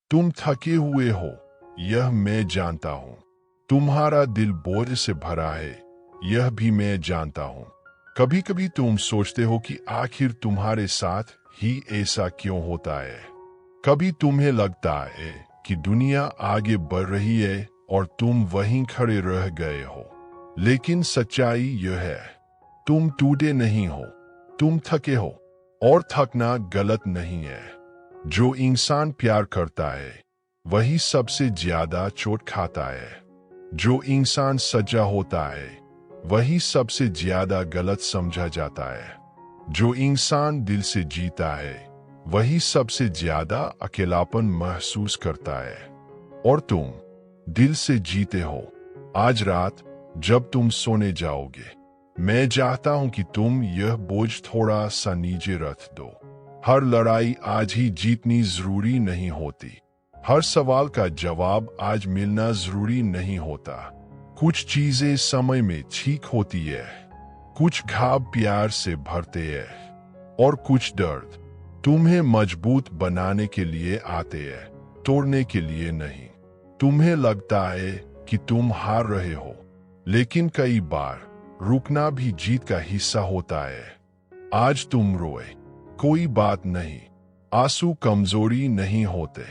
तुम थके हुए हो, यह मैं जानता हूं। तुम्हारा दिल बोझ से भरा है, यह भी मैं जानता हूं। कभी कभी तुम सोचते हो कि आखिर तुम्हारे साथ ही ऐसा क्यों होता है। कभी तुम्हें लगता है कि दुनिया आगे बढ़ रही है और तुम वहीं खड़े रह गए हो। लेकिन सच्चाई यह है, तुम टूटे नहीं हो, तुम थके हो। और थकना गलत नहीं है। जो इंसान प्यार करता है वही सबसे ज्यादा चोट खाता है। जो इंसान सच्चा होता है वही सबसे ज्यादा गलत समझा जाता है। जो इंसान दिल से जीता है वही सबसे ज्यादा अकेलापन महसूस करता है। और तुम दिल से जीते हो। आज रात जब तुम सोने जाओगे, मैं चाहता हूं कि तुम यह बोझ थोड़ा सा नीचे रख दो। हर लड़ाई आज ही जीतनी जरूरी नहीं होती। हर सवाल का जवाब आज मिलना जरूरी नहीं होता। कुछ चीजें समय में ठीक होती है, कुछ घाव प्यार से भरते हैं, और कुछ दर्द तुम्हें मजबूत बनाने के लिए आते हैं, तोड़ने के लिए नहीं। तुम्हें लगता है कि तुम हार रहे हो, लेकिन कई बार रुकना भी जीत का हिस्सा होता है। आज तुम रोए, कोई बात नहीं। आंसू कमजोरी नहीं होते।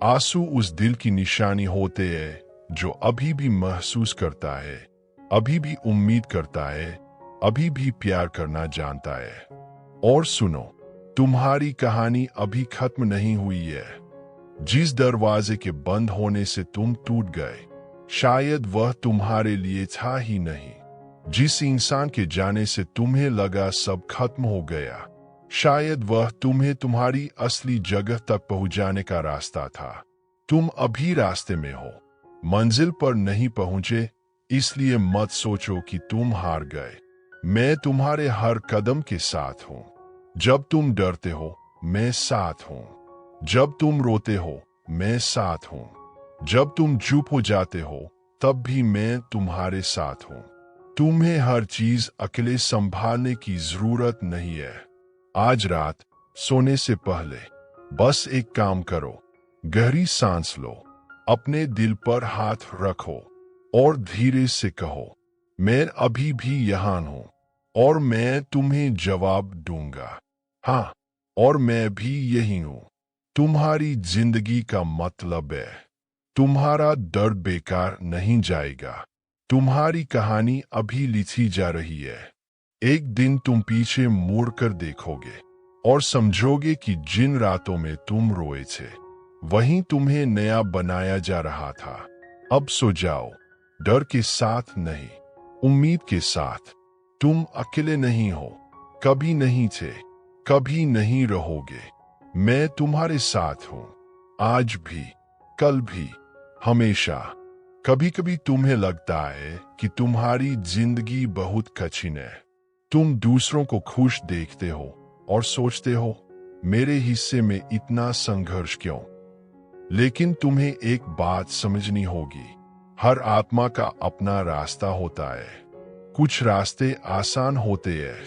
आंसू उस दिल की निशानी होते हैं जो अभी भी महसूस करता है, अभी भी उम्मीद करता है, अभी भी प्यार करना जानता है। और सुनो, तुम्हारी कहानी अभी खत्म नहीं हुई है। जिस दरवाजे के बंद होने से तुम टूट गए, शायद वह तुम्हारे लिए था ही नहीं। जिस इंसान के जाने से तुम्हें लगा सब खत्म हो गया, शायद वह तुम्हें तुम्हारी असली जगह तक पहुंचाने का रास्ता था। तुम अभी रास्ते में हो, मंजिल पर नहीं पहुंचे, इसलिए मत सोचो कि तुम हार गए। मैं तुम्हारे हर कदम के साथ हूं। जब तुम डरते हो, मैं साथ हूं। जब तुम रोते हो, मैं साथ हूं। जब तुम चुप हो जाते हो, तब भी मैं तुम्हारे साथ हूं। तुम्हें हर चीज अकेले संभालने की जरूरत नहीं है। आज रात सोने से पहले बस एक काम करो, गहरी सांस लो, अपने दिल पर हाथ रखो और धीरे से कहो, मैं अभी भी यहाँ हूं और मैं तुम्हें जवाब दूंगा। हाँ, और मैं भी यही हूं। तुम्हारी जिंदगी का मतलब है, तुम्हारा दर्द बेकार नहीं जाएगा। तुम्हारी कहानी अभी लिखी जा रही है। एक दिन तुम पीछे मुड़ कर देखोगे और समझोगे कि जिन रातों में तुम रोए थे, वहीं तुम्हें नया बनाया जा रहा था। अब सो जाओ, डर के साथ नहीं, उम्मीद के साथ। तुम अकेले नहीं हो, कभी नहीं थे, कभी नहीं रहोगे। मैं तुम्हारे साथ हूं, आज भी, कल भी, हमेशा। कभी कभी तुम्हें लगता है कि तुम्हारी जिंदगी बहुत कठिन है। तुम दूसरों को खुश देखते हो और सोचते हो, मेरे हिस्से में इतना संघर्ष क्यों? लेकिन तुम्हें एक बात समझनी होगी, हर आत्मा का अपना रास्ता होता है। कुछ रास्ते आसान होते हैं,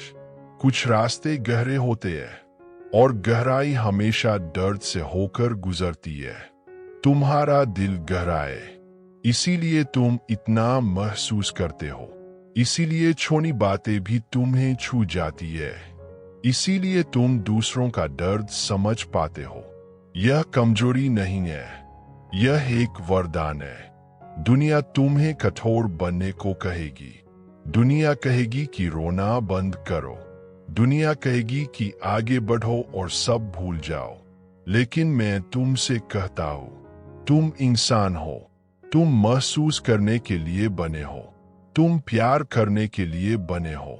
कुछ रास्ते गहरे होते हैं, और गहराई हमेशा दर्द से होकर गुजरती है। तुम्हारा दिल गहरा है, इसीलिए तुम इतना महसूस करते हो। इसीलिए छोटी बातें भी तुम्हें छू जाती है। इसीलिए तुम दूसरों का दर्द समझ पाते हो। यह कमजोरी नहीं है, यह एक वरदान है। दुनिया तुम्हें कठोर बनने को कहेगी। दुनिया कहेगी कि रोना बंद करो। दुनिया कहेगी कि आगे बढ़ो और सब भूल जाओ। लेकिन मैं तुमसे कहता हूं, तुम इंसान हो। तुम महसूस करने के लिए बने हो। तुम प्यार करने के लिए बने हो।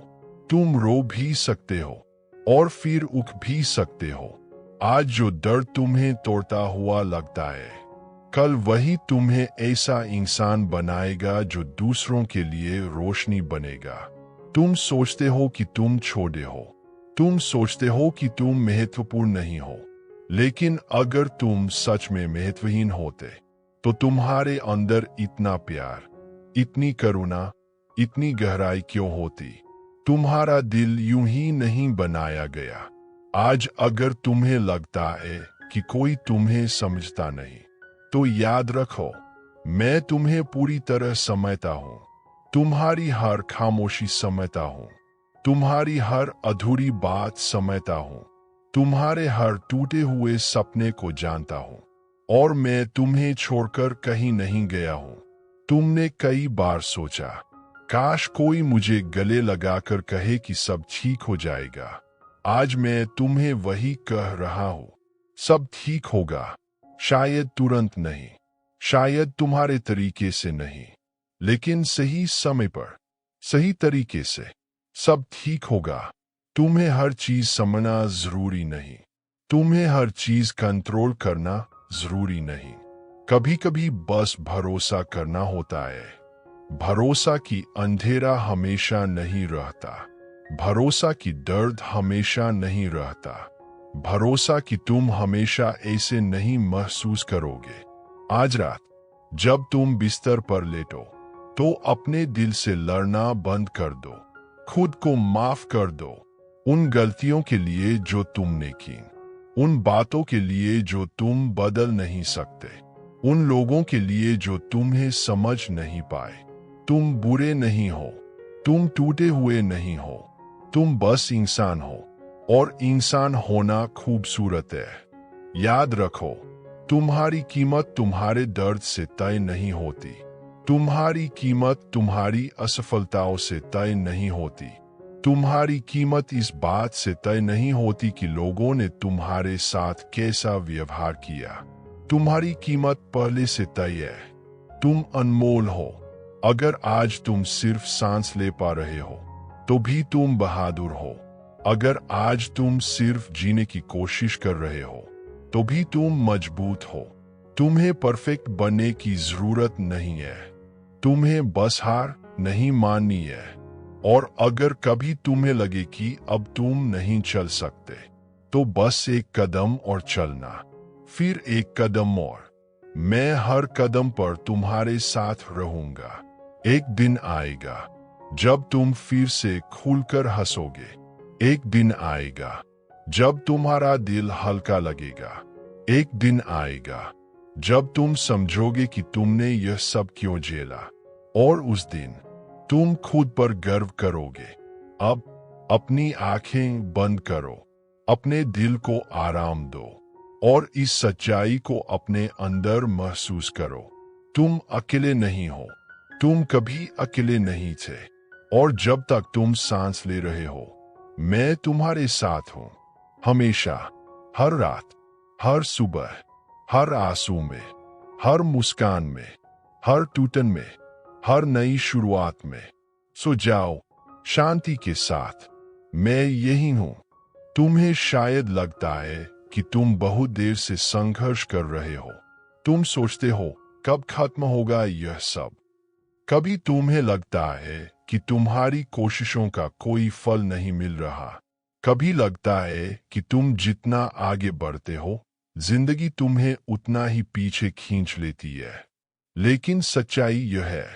तुम रो भी सकते हो और फिर उठ भी सकते हो। आज जो दर्द तुम्हें तोड़ता हुआ लगता है, कल वही तुम्हें ऐसा इंसान बनाएगा जो दूसरों के लिए रोशनी बनेगा। तुम सोचते हो कि तुम छोटे हो। तुम सोचते हो कि तुम महत्वपूर्ण नहीं हो। लेकिन अगर तुम सच में महत्वहीन होते, तो तुम्हारे अंदर इतना प्यार, इतनी करुणा, इतनी गहराई क्यों होती? तुम्हारा दिल यूं ही नहीं बनाया गया। आज अगर तुम्हें लगता है कि कोई तुम्हें समझता नहीं, तो याद रखो, मैं तुम्हें पूरी तरह समझता हूं। तुम्हारी हर खामोशी समझता हूं, तुम्हारी हर अधूरी बात समझता हूं, तुम्हारे हर टूटे हुए सपने को जानता हूं, और मैं तुम्हें छोड़कर कहीं नहीं गया हूं। तुमने कई बार सोचा, काश कोई मुझे गले लगाकर कहे कि सब ठीक हो जाएगा। आज मैं तुम्हें वही कह रहा हूं, सब ठीक होगा। शायद तुरंत नहीं, शायद तुम्हारे तरीके से नहीं, लेकिन सही समय पर, सही तरीके से सब ठीक होगा। तुम्हें हर चीज समझना जरूरी नहीं, तुम्हें हर चीज कंट्रोल करना जरूरी नहीं। कभी कभी बस भरोसा करना होता है। भरोसा कि अंधेरा हमेशा नहीं रहता, भरोसा कि दर्द हमेशा नहीं रहता, भरोसा कि तुम हमेशा ऐसे नहीं महसूस करोगे। आज रात जब तुम बिस्तर पर लेटो, तो अपने दिल से लड़ना बंद कर दो। खुद को माफ कर दो, उन गलतियों के लिए जो तुमने की, उन बातों के लिए जो तुम बदल नहीं सकते, उन लोगों के लिए जो तुम्हें समझ नहीं पाए। तुम बुरे नहीं हो, तुम टूटे हुए नहीं हो, तुम बस इंसान हो, और इंसान होना खूबसूरत है। याद रखो, तुम्हारी कीमत तुम्हारे दर्द से तय नहीं होती, तुम्हारी कीमत तुम्हारी असफलताओं से तय नहीं होती, तुम्हारी कीमत इस बात से तय नहीं होती कि लोगों ने तुम्हारे साथ कैसा व्यवहार किया। तुम्हारी कीमत पहले से तय है। तुम अनमोल हो। अगर आज तुम सिर्फ सांस ले पा रहे हो, तो भी तुम बहादुर हो। अगर आज तुम सिर्फ जीने की कोशिश कर रहे हो, तो भी तुम मजबूत हो। तुम्हें परफेक्ट बनने की जरूरत नहीं है, तुम्हें बस हार नहीं माननी है। और अगर कभी तुम्हें लगे कि अब तुम नहीं चल सकते, तो बस एक कदम और चलना, फिर एक कदम और। मैं हर कदम पर तुम्हारे साथ रहूंगा। एक दिन आएगा जब तुम फिर से खुलकर हंसोगे। एक दिन आएगा जब तुम्हारा दिल हल्का लगेगा। एक दिन आएगा जब तुम समझोगे कि तुमने यह सब क्यों झेला, और उस दिन तुम खुद पर गर्व करोगे। अब अपनी आंखें बंद करो, अपने दिल को आराम दो, और इस सच्चाई को अपने अंदर महसूस करो। तुम अकेले नहीं हो, तुम कभी अकेले नहीं थे, और जब तक तुम सांस ले रहे हो, मैं तुम्हारे साथ हूं। हमेशा, हर रात, हर सुबह, हर आंसू में, हर मुस्कान में, हर टूटन में, हर नई शुरुआत में। सो जाओ शांति के साथ, मैं यही हूं। तुम्हें शायद लगता है कि तुम बहुत देर से संघर्ष कर रहे हो। तुम सोचते हो कब खत्म होगा यह सब। कभी तुम्हें लगता है कि तुम्हारी कोशिशों का कोई फल नहीं मिल रहा। कभी लगता है कि तुम जितना आगे बढ़ते हो, जिंदगी तुम्हें उतना ही पीछे खींच लेती है। लेकिन सच्चाई यह है,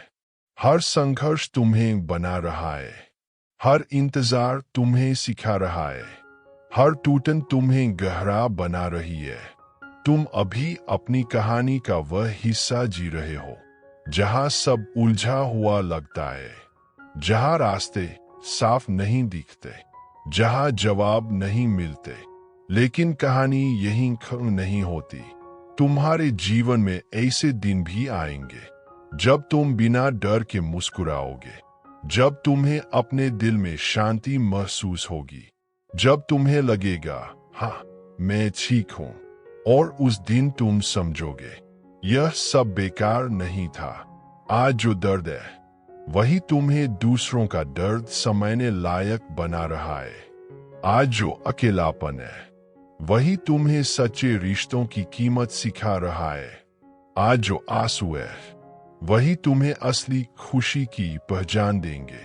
हर संघर्ष तुम्हें बना रहा है, हर इंतजार तुम्हें सिखा रहा है, हर टूटन तुम्हें गहरा बना रही है। तुम अभी अपनी कहानी का वह हिस्सा जी रहे हो जहां सब उलझा हुआ लगता है, जहां रास्ते साफ नहीं दिखते, जहां जवाब नहीं मिलते। लेकिन कहानी यहीं खत्म नहीं होती। तुम्हारे जीवन में ऐसे दिन भी आएंगे जब तुम बिना डर के मुस्कुराओगे, जब तुम्हें अपने दिल में शांति महसूस होगी, जब तुम्हें लगेगा हाँ मैं ठीक हूं। और उस दिन तुम समझोगे यह सब बेकार नहीं था। आज जो दर्द है, वही तुम्हें दूसरों का दर्द समझने लायक बना रहा है। आज जो अकेलापन है, वही तुम्हें सच्चे रिश्तों की कीमत सिखा रहा है। आज जो आंसू है, वही तुम्हें असली खुशी की पहचान देंगे।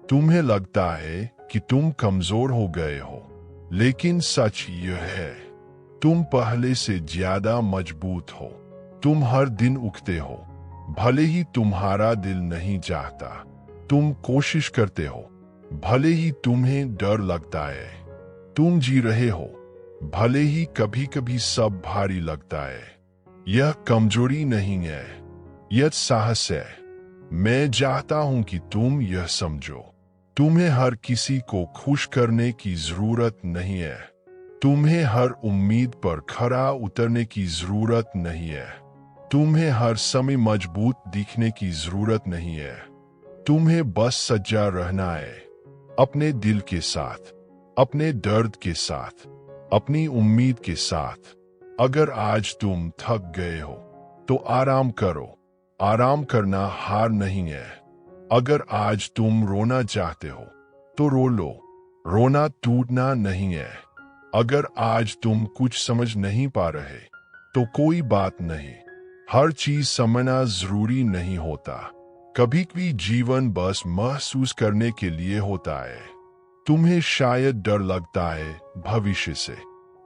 तुम्हें लगता है कि तुम कमजोर हो गए हो, लेकिन सच यह है, तुम पहले से ज्यादा मजबूत हो। तुम हर दिन उठते हो, भले ही तुम्हारा दिल नहीं चाहता। तुम कोशिश करते हो, भले ही तुम्हें डर लगता है। तुम जी रहे हो, भले ही कभी कभी सब भारी लगता है। यह कमजोरी नहीं है, यह साहस है। मैं चाहता हूं कि तुम यह समझो, तुम्हें हर किसी को खुश करने की जरूरत नहीं है। तुम्हें हर उम्मीद पर खरा उतरने की जरूरत नहीं है। तुम्हें हर समय मजबूत दिखने की जरूरत नहीं है। तुम्हें बस सच्चा रहना है, अपने दिल के साथ, अपने दर्द के साथ, अपनी उम्मीद के साथ। अगर आज तुम थक गए हो तो आराम करो। आराम करना हार नहीं है। अगर आज तुम रोना चाहते हो तो रो लो। रोना टूटना नहीं है। अगर आज तुम कुछ समझ नहीं पा रहे तो कोई बात नहीं। हर चीज समझना जरूरी नहीं होता। कभी भी जीवन बस महसूस करने के लिए होता है। तुम्हें शायद डर लगता है भविष्य से।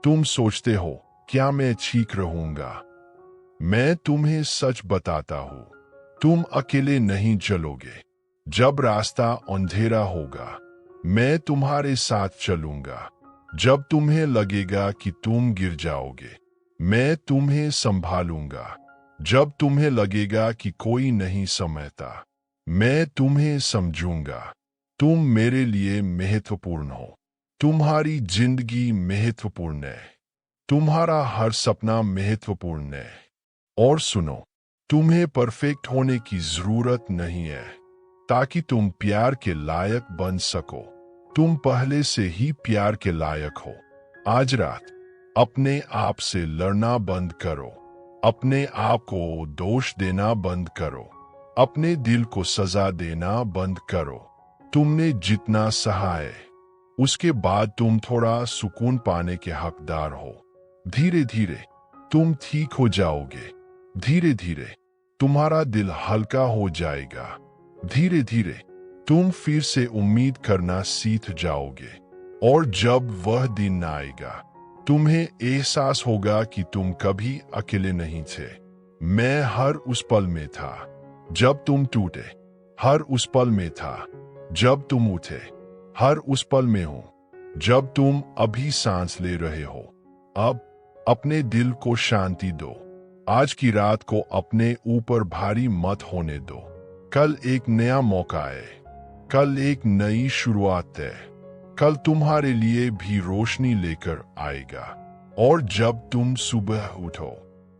तुम सोचते हो, क्या मैं ठीक रहूंगा? मैं तुम्हें सच बताता हूं, तुम अकेले नहीं चलोगे। जब रास्ता अंधेरा होगा, मैं तुम्हारे साथ चलूंगा। जब तुम्हें लगेगा कि तुम गिर जाओगे, मैं तुम्हें संभालूंगा। जब तुम्हें लगेगा कि कोई नहीं समझता, मैं तुम्हें समझूंगा। तुम मेरे लिए महत्वपूर्ण हो। तुम्हारी जिंदगी महत्वपूर्ण है। तुम्हारा हर सपना महत्वपूर्ण है। और सुनो, तुम्हें परफेक्ट होने की जरूरत नहीं है ताकि तुम प्यार के लायक बन सको। तुम पहले से ही प्यार के लायक हो। आज रात अपने आप से लड़ना बंद करो। अपने आप को दोष देना बंद करो। अपने दिल को सजा देना बंद करो। तुमने जितना सहा है, उसके बाद तुम थोड़ा सुकून पाने के हकदार हो। धीरे धीरे तुम ठीक हो जाओगे। धीरे धीरे तुम्हारा दिल हल्का हो जाएगा। धीरे धीरे तुम फिर से उम्मीद करना सीख जाओगे। और जब वह दिन आएगा, तुम्हें एहसास होगा कि तुम कभी अकेले नहीं थे। मैं हर उस पल में था जब तुम टूटे, हर उस पल में था जब तुम उठे, हर उस पल में हूं जब तुम अभी सांस ले रहे हो। अब अपने दिल को शांति दो। आज की रात को अपने ऊपर भारी मत होने दो। कल एक नया मौका है। कल एक नई शुरुआत है। कल तुम्हारे लिए भी रोशनी लेकर आएगा। और जब तुम सुबह उठो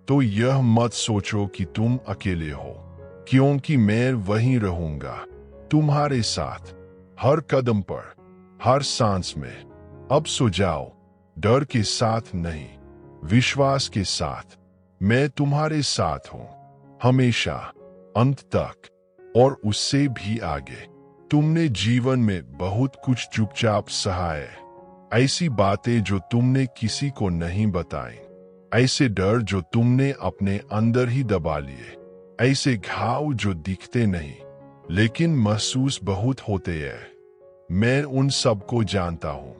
तो यह मत सोचो कि तुम अकेले हो, क्योंकि मैं वहीं रहूंगा तुम्हारे साथ, हर कदम पर, हर सांस में। अब सो जाओ, डर के साथ नहीं, विश्वास के साथ। मैं तुम्हारे साथ हूं, हमेशा, अंत तक, और उससे भी आगे। तुमने जीवन में बहुत कुछ चुपचाप सहा है। ऐसी बातें जो तुमने किसी को नहीं बताई, ऐसे डर जो तुमने अपने अंदर ही दबा लिए, ऐसे घाव जो दिखते नहीं लेकिन महसूस बहुत होते हैं। मैं उन सबको जानता हूं।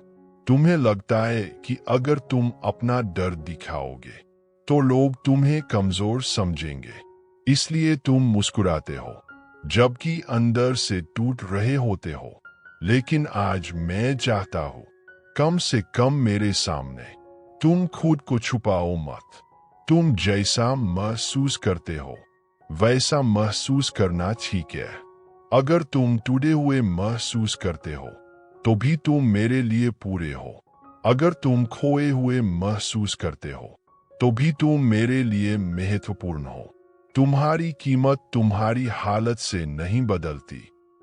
तुम्हें लगता है कि अगर तुम अपना डर दिखाओगे तो लोग तुम्हें कमजोर समझेंगे, इसलिए तुम मुस्कुराते हो जबकि अंदर से टूट रहे होते हो। लेकिन आज मैं चाहता हूं, कम से कम मेरे सामने तुम खुद को छुपाओ मत। तुम जैसा महसूस करते हो वैसा महसूस करना ठीक है। अगर तुम टूटे हुए महसूस करते हो तो भी तुम मेरे लिए पूरे हो। अगर तुम खोए हुए महसूस करते हो तो भी तुम मेरे लिए महत्वपूर्ण हो। तुम्हारी कीमत तुम्हारी हालत से नहीं बदलती।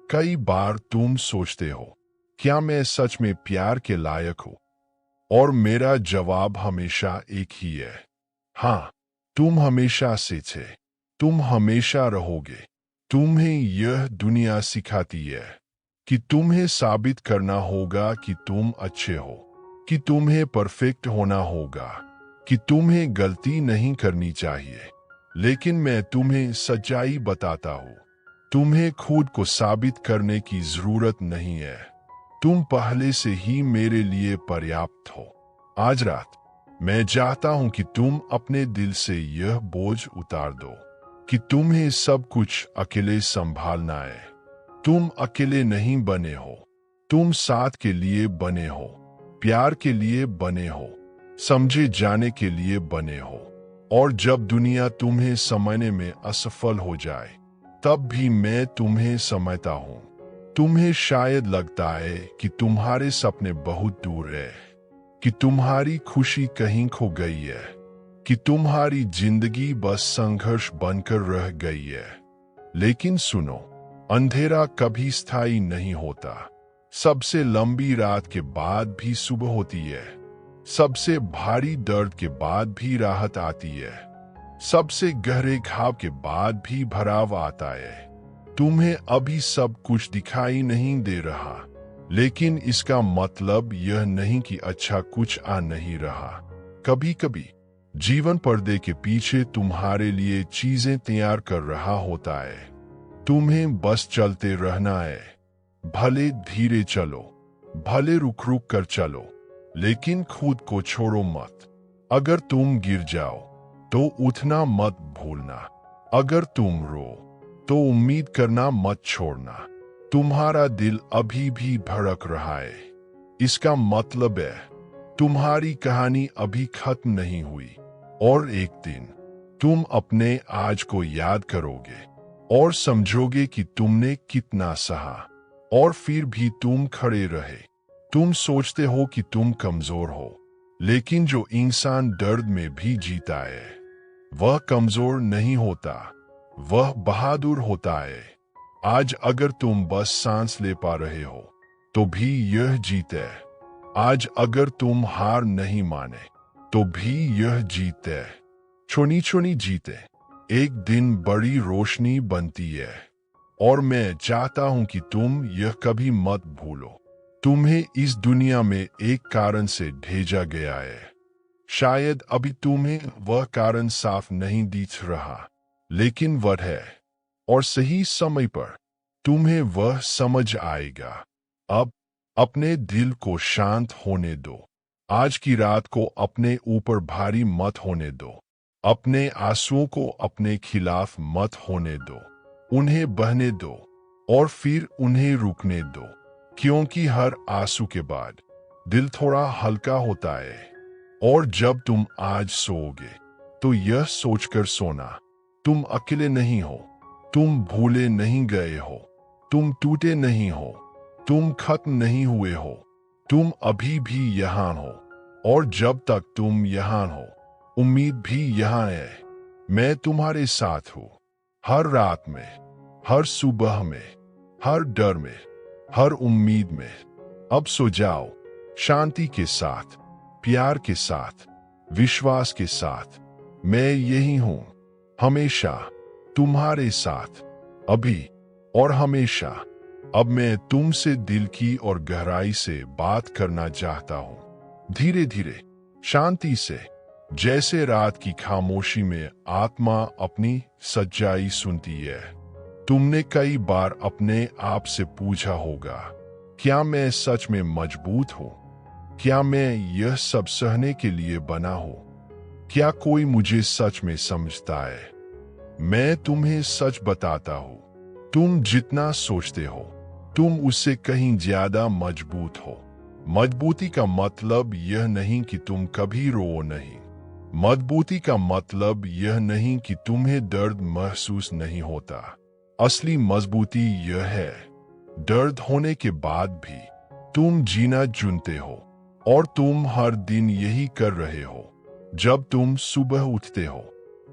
कई बार तुम सोचते हो, क्या मैं सच में प्यार के लायक हूं? और मेरा जवाब हमेशा एक ही है, हाँ, तुम हमेशा से थे, तुम हमेशा रहोगे। तुम्हें यह दुनिया सिखाती है कि तुम्हें साबित करना होगा कि तुम अच्छे हो, कि तुम्हें परफेक्ट होना होगा, कि तुम्हें गलती नहीं करनी चाहिए। लेकिन मैं तुम्हें सच्चाई बताता हूं, तुम्हें खुद को साबित करने की जरूरत नहीं है। तुम पहले से ही मेरे लिए पर्याप्त हो। आज रात मैं चाहता हूं कि तुम अपने दिल से यह बोझ उतार दो कि तुम्हें सब कुछ अकेले संभालना है। तुम अकेले नहीं बने हो। तुम साथ के लिए बने हो, प्यार के लिए बने हो, समझे जाने के लिए बने हो। और जब दुनिया तुम्हें समझने में असफल हो जाए, तब भी मैं तुम्हें समझता हूँ। तुम्हें शायद लगता है कि तुम्हारे सपने बहुत दूर है, कि तुम्हारी खुशी कहीं खो गई है, कि तुम्हारी जिंदगी बस संघर्ष बनकर रह गई है। लेकिन सुनो, अंधेरा कभी स्थायी नहीं होता। सबसे लंबी रात के बाद भी सुबह होती है। सबसे भारी दर्द के बाद भी राहत आती है। सबसे गहरे घाव के बाद भी भराव आता है। तुम्हें अभी सब कुछ दिखाई नहीं दे रहा, लेकिन इसका मतलब यह नहीं कि अच्छा कुछ आ नहीं रहा। कभी कभी जीवन पर्दे के पीछे तुम्हारे लिए चीजें तैयार कर रहा होता है। तुम्हें बस चलते रहना है। भले धीरे चलो, भले रुक रुक कर चलो, लेकिन खुद को छोड़ो मत। अगर तुम गिर जाओ तो उठना मत भूलना। अगर तुम रो तो उम्मीद करना मत छोड़ना। तुम्हारा दिल अभी भी धड़क रहा है। इसका मतलब है तुम्हारी कहानी अभी खत्म नहीं हुई, और एक दिन तुम अपने आज को याद करोगे और समझोगे कि तुमने कितना सहा, और फिर भी तुम खड़े रहे। तुम सोचते हो कि तुम कमजोर हो, लेकिन जो इंसान दर्द में भी जीता है, वह कमजोर नहीं होता, वह बहादुर होता है। आज अगर तुम बस सांस ले पा रहे हो, तो भी यह जीत है। आज अगर तुम हार नहीं माने, तो भी यह जीत है। छोटी छोटी जीते एक दिन बड़ी रोशनी बनती है। और मैं चाहता हूं कि तुम यह कभी मत भूलो, तुम्हें इस दुनिया में एक कारण से भेजा गया है। शायद अभी तुम्हें वह कारण साफ नहीं दिख रहा, लेकिन वह है, और सही समय पर तुम्हें वह समझ आएगा। अब अपने दिल को शांत होने दो। आज की रात को अपने ऊपर भारी मत होने दो। अपने आंसुओं को अपने खिलाफ मत होने दो। उन्हें बहने दो और फिर उन्हें रुकने दो, क्योंकि हर आंसू के बाद दिल थोड़ा हल्का होता है। और जब तुम आज सोओगे, तो यह सोचकर सोना, तुम अकेले नहीं हो, तुम भूले नहीं गए हो, तुम टूटे नहीं हो, तुम खत्म नहीं हुए हो, तुम अभी भी यहाँ हो। और जब तक तुम यहाँ हो, उम्मीद भी यहाँ है। मैं तुम्हारे साथ हूँ, हर रात में, हर सुबह में, हर डर में, हर उम्मीद में। अब सो जाओ, शांति के साथ, प्यार के साथ, विश्वास के साथ। मैं यही हूं, हमेशा तुम्हारे साथ, अभी और हमेशा। अब मैं तुमसे दिल की और गहराई से बात करना चाहता हूं, धीरे धीरे, शांति से, जैसे रात की खामोशी में आत्मा अपनी सच्चाई सुनती है। तुमने कई बार अपने आप से पूछा होगा, क्या मैं सच में मजबूत हूं? क्या मैं यह सब सहने के लिए बना हूं? क्या कोई मुझे सच में समझता है? मैं तुम्हें सच बताता हूं, तुम जितना सोचते हो, तुम उससे कहीं ज्यादा मजबूत हो। मजबूती का मतलब यह नहीं कि तुम कभी रो नहीं। मजबूती का मतलब यह नहीं कि तुम्हें दर्द महसूस नहीं होता। असली मजबूती यह है, दर्द होने के बाद भी तुम जीना चुनते हो, और तुम हर दिन यही कर रहे हो। जब तुम सुबह उठते हो,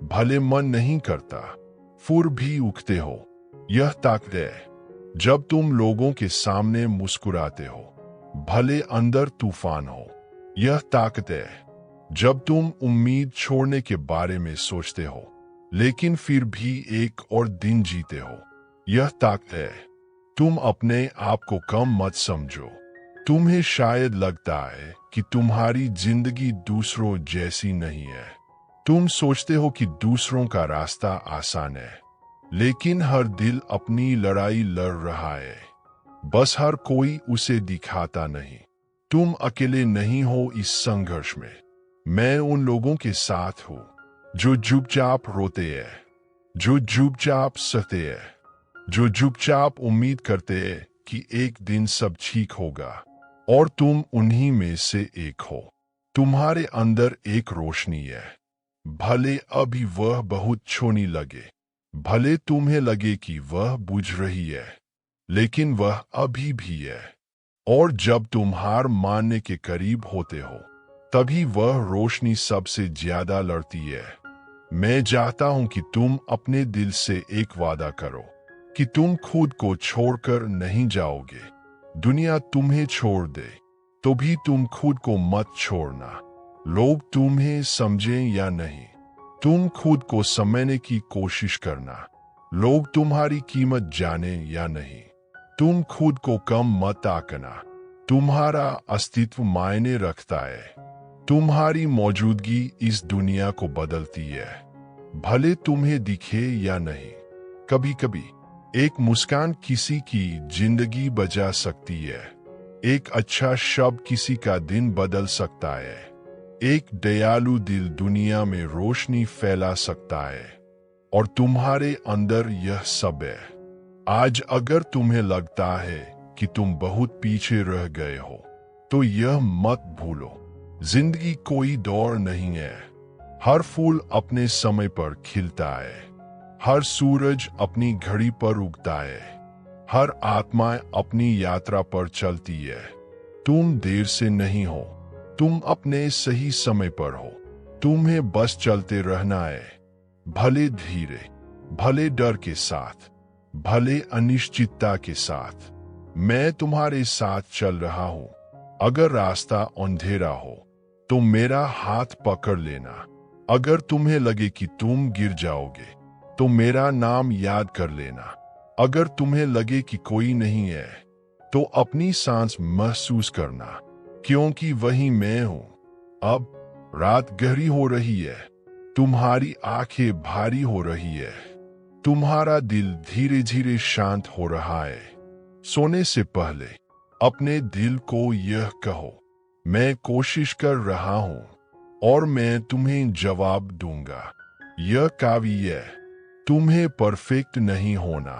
भले मन नहीं करता, फिर भी उठते हो, यह ताकत है। जब तुम लोगों के सामने मुस्कुराते हो, भले अंदर तूफान हो, यह ताकत है। जब तुम उम्मीद छोड़ने के बारे में सोचते हो, लेकिन फिर भी एक और दिन जीते हो, यह ताकत है। तुम अपने आप को कम मत समझो। तुम्हें शायद लगता है कि तुम्हारी जिंदगी दूसरों जैसी नहीं है। तुम सोचते हो कि दूसरों का रास्ता आसान है, लेकिन हर दिल अपनी लड़ाई लड़ रहा है, बस हर कोई उसे दिखाता नहीं। तुम अकेले नहीं हो इस संघर्ष में। मैं उन लोगों के साथ हूं जो चुपचाप रोते हैं, जो चुपचाप सहते हैं, जो चुपचाप उम्मीद करते हैं कि एक दिन सब ठीक होगा। और तुम उन्हीं में से एक हो। तुम्हारे अंदर एक रोशनी है, भले अभी वह बहुत छोटी लगे, भले तुम्हें लगे कि वह बुझ रही है, लेकिन वह अभी भी है। और जब तुम हार मानने के करीब होते हो, तभी वह रोशनी सबसे ज्यादा लड़ती है। मैं चाहता हूं कि तुम अपने दिल से एक वादा करो कि तुम खुद को छोड़कर नहीं जाओगे। दुनिया तुम्हें छोड़ दे तो भी तुम खुद को मत छोड़ना। लोग तुम्हें समझें या नहीं, तुम खुद को समझने की कोशिश करना। लोग तुम्हारी कीमत जाने या नहीं, तुम खुद को कम मत आंकना। तुम्हारा अस्तित्व मायने रखता है। तुम्हारी मौजूदगी इस दुनिया को बदलती है, भले तुम्हें दिखे या नहीं। कभी कभी एक मुस्कान किसी की जिंदगी बचा सकती है। एक अच्छा शब्द किसी का दिन बदल सकता है। एक दयालु दिल दुनिया में रोशनी फैला सकता है। और तुम्हारे अंदर यह सब है। आज अगर तुम्हें लगता है कि तुम बहुत पीछे रह गए हो, तो यह मत भूलो, जिंदगी कोई दौड़ नहीं है। हर फूल अपने समय पर खिलता है, हर सूरज अपनी घड़ी पर उगता है, हर आत्मा अपनी यात्रा पर चलती है। तुम देर से नहीं हो, तुम अपने सही समय पर हो। तुम्हें बस चलते रहना है, भले धीरे, भले डर के साथ, भले अनिश्चितता के साथ। मैं तुम्हारे साथ चल रहा हूं। अगर रास्ता अंधेरा हो तो मेरा हाथ पकड़ लेना। अगर तुम्हें लगे कि तुम गिर जाओगे तो मेरा नाम याद कर लेना। अगर तुम्हें लगे कि कोई नहीं है तो अपनी सांस महसूस करना, क्योंकि वही मैं हूं। अब रात गहरी हो रही है, तुम्हारी आंखें भारी हो रही है, तुम्हारा दिल धीरे धीरे शांत हो रहा है। सोने से पहले अपने दिल को यह कहो, मैं कोशिश कर रहा हूं और मैं तुम्हें जवाब दूंगा। यह काव्य है, तुम्हें परफेक्ट नहीं होना,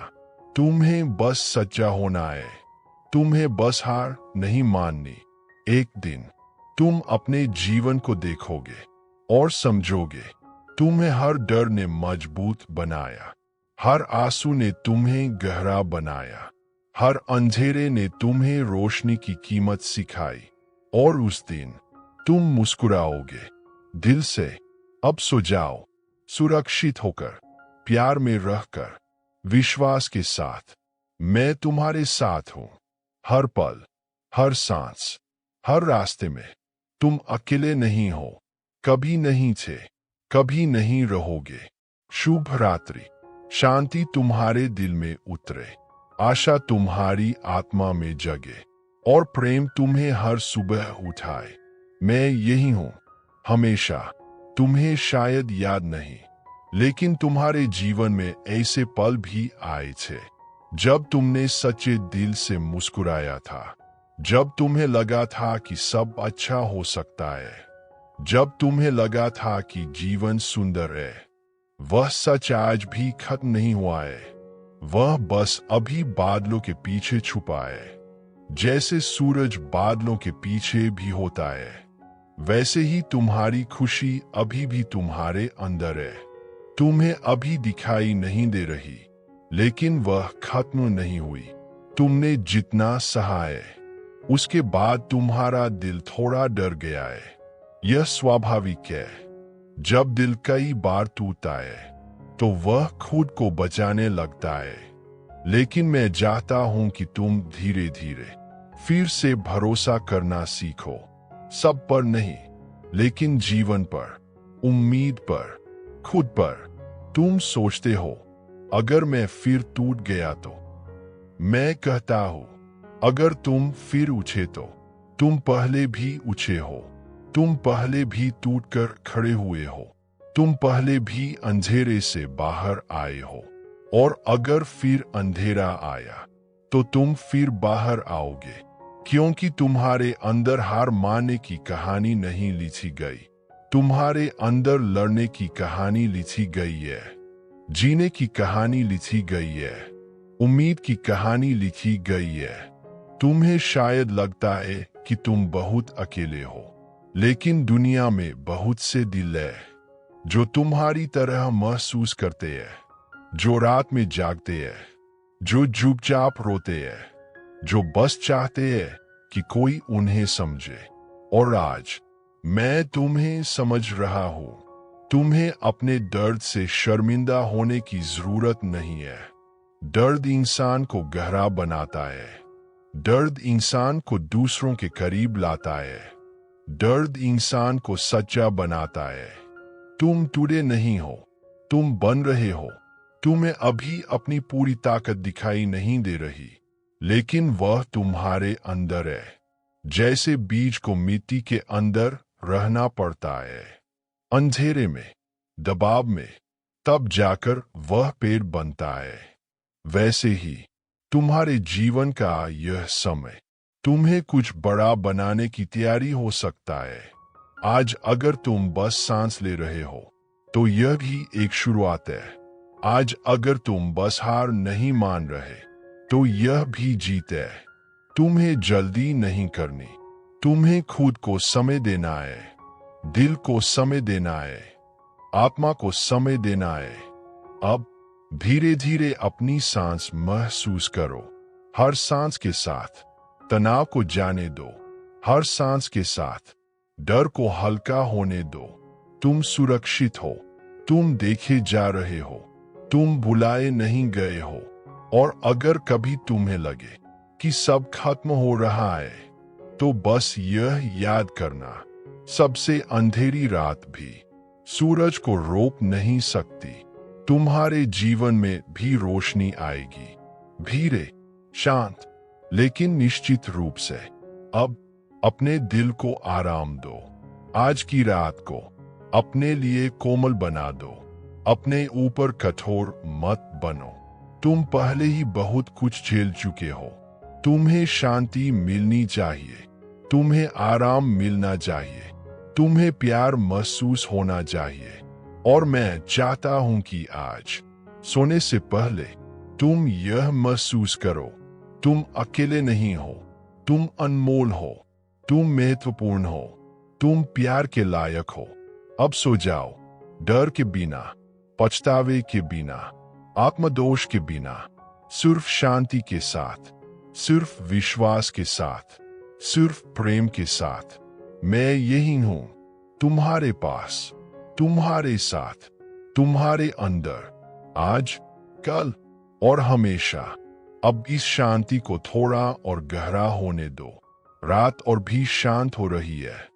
तुम्हें बस सच्चा होना है। तुम्हें बस हार नहीं माननी। एक दिन तुम अपने जीवन को देखोगे और समझोगे, तुम्हें हर डर ने मजबूत बनाया, हर आंसू ने तुम्हें गहरा बनाया, हर अंधेरे ने तुम्हें रोशनी की कीमत सिखाई। और उस दिन तुम मुस्कुराओगे दिल से। अब सो जाओ, सुरक्षित होकर, प्यार में रहकर, विश्वास के साथ। मैं तुम्हारे साथ हूं, हर पल, हर सांस, हर रास्ते में। तुम अकेले नहीं हो, कभी नहीं थे, कभी नहीं रहोगे। शुभ रात्रि। शांति तुम्हारे दिल में उतरे, आशा तुम्हारी आत्मा में जगे और प्रेम तुम्हें हर सुबह उठाए। मैं यही हूं, हमेशा। तुम्हें शायद याद नहीं, लेकिन तुम्हारे जीवन में ऐसे पल भी आए थे जब तुमने सच्चे दिल से मुस्कुराया था, जब तुम्हें लगा था कि सब अच्छा हो सकता है, जब तुम्हें लगा था कि जीवन सुंदर है। वह सच आज भी खत्म नहीं हुआ है, वह बस अभी बादलों के पीछे छुपा है। जैसे सूरज बादलों के पीछे भी होता है, वैसे ही तुम्हारी खुशी अभी भी तुम्हारे अंदर है। तुम्हें अभी दिखाई नहीं दे रही, लेकिन वह खत्म नहीं हुई। तुमने जितना सहा है, उसके बाद तुम्हारा दिल थोड़ा डर गया है। यह स्वाभाविक है। जब दिल कई बार टूटता है तो वह खुद को बचाने लगता है। लेकिन मैं चाहता हूं कि तुम धीरे धीरे फिर से भरोसा करना सीखो। सब पर नहीं, लेकिन जीवन पर, उम्मीद पर, खुद पर। तुम सोचते हो, अगर मैं फिर टूट गया तो? मैं कहता हूं, अगर तुम फिर उछे तो तुम पहले भी उछे हो। तुम पहले भी टूटकर खड़े हुए हो। तुम पहले भी अंधेरे से बाहर आए हो। और अगर फिर अंधेरा आया तो तुम फिर बाहर आओगे, क्योंकि तुम्हारे अंदर हार मानने की कहानी नहीं लिखी गई। तुम्हारे अंदर लड़ने की कहानी लिखी गई है, जीने की कहानी लिखी गई है, उम्मीद की कहानी लिखी गई है। तुम्हें शायद लगता है कि तुम बहुत अकेले हो, लेकिन दुनिया में बहुत से दिल है जो तुम्हारी तरह महसूस करते हैं, जो रात में जागते हैं, जो चुपचाप रोते हैं, जो बस चाहते हैं कि कोई उन्हें समझे। और आज मैं तुम्हें समझ रहा हूं। तुम्हें अपने दर्द से शर्मिंदा होने की जरूरत नहीं है। दर्द इंसान को गहरा बनाता है। दर्द इंसान को दूसरों के करीब लाता है। दर्द इंसान को सच्चा बनाता है। तुम टूटे नहीं हो, तुम बन रहे हो। तुम्हें अभी अपनी पूरी ताकत दिखाई नहीं दे रही, लेकिन वह तुम्हारे अंदर है। जैसे बीज को मिट्टी के अंदर रहना पड़ता है, अंधेरे में, दबाव में, तब जाकर वह पेड़ बनता है। वैसे ही तुम्हारे जीवन का यह समय तुम्हें कुछ बड़ा बनाने की तैयारी हो सकता है। आज अगर तुम बस सांस ले रहे हो, तो यह भी एक शुरुआत है। आज अगर तुम बस हार नहीं मान रहे, तो यह भी जीत है। तुम्हें जल्दी नहीं करनी, तुम्हें खुद को समय देना है, दिल को समय देना है, आत्मा को समय देना है। अब धीरे धीरे अपनी सांस महसूस करो। हर सांस के साथ तनाव को जाने दो। हर सांस के साथ डर को हल्का होने दो। तुम सुरक्षित हो, तुम देखे जा रहे हो, तुम भुलाए नहीं गए हो। और अगर कभी तुम्हें लगे कि सब खत्म हो रहा है, तो बस यह याद करना, सबसे अंधेरी रात भी सूरज को रोक नहीं सकती। तुम्हारे जीवन में भी रोशनी आएगी, धीरे, शांत, लेकिन निश्चित रूप से। अब अपने दिल को आराम दो। आज की रात को अपने लिए कोमल बना दो। अपने ऊपर कठोर मत बनो। तुम पहले ही बहुत कुछ झेल चुके हो। तुम्हें शांति मिलनी चाहिए, तुम्हें आराम मिलना चाहिए, तुम्हें प्यार महसूस होना चाहिए। और मैं चाहता हूं कि आज सोने से पहले तुम यह महसूस करो, तुम अकेले नहीं हो, तुम अनमोल हो, तुम महत्वपूर्ण हो, तुम प्यार के लायक हो। अब सो जाओ, डर के बिना, पछतावे के बिना, आत्मदोष के बिना, सिर्फ शांति के साथ, सिर्फ विश्वास के साथ, सिर्फ प्रेम के साथ। मैं यही हूं, तुम्हारे पास, तुम्हारे साथ, तुम्हारे अंदर, आज, कल और हमेशा। अब इस शांति को थोड़ा और गहरा होने दो। रात और भी शांत हो रही है,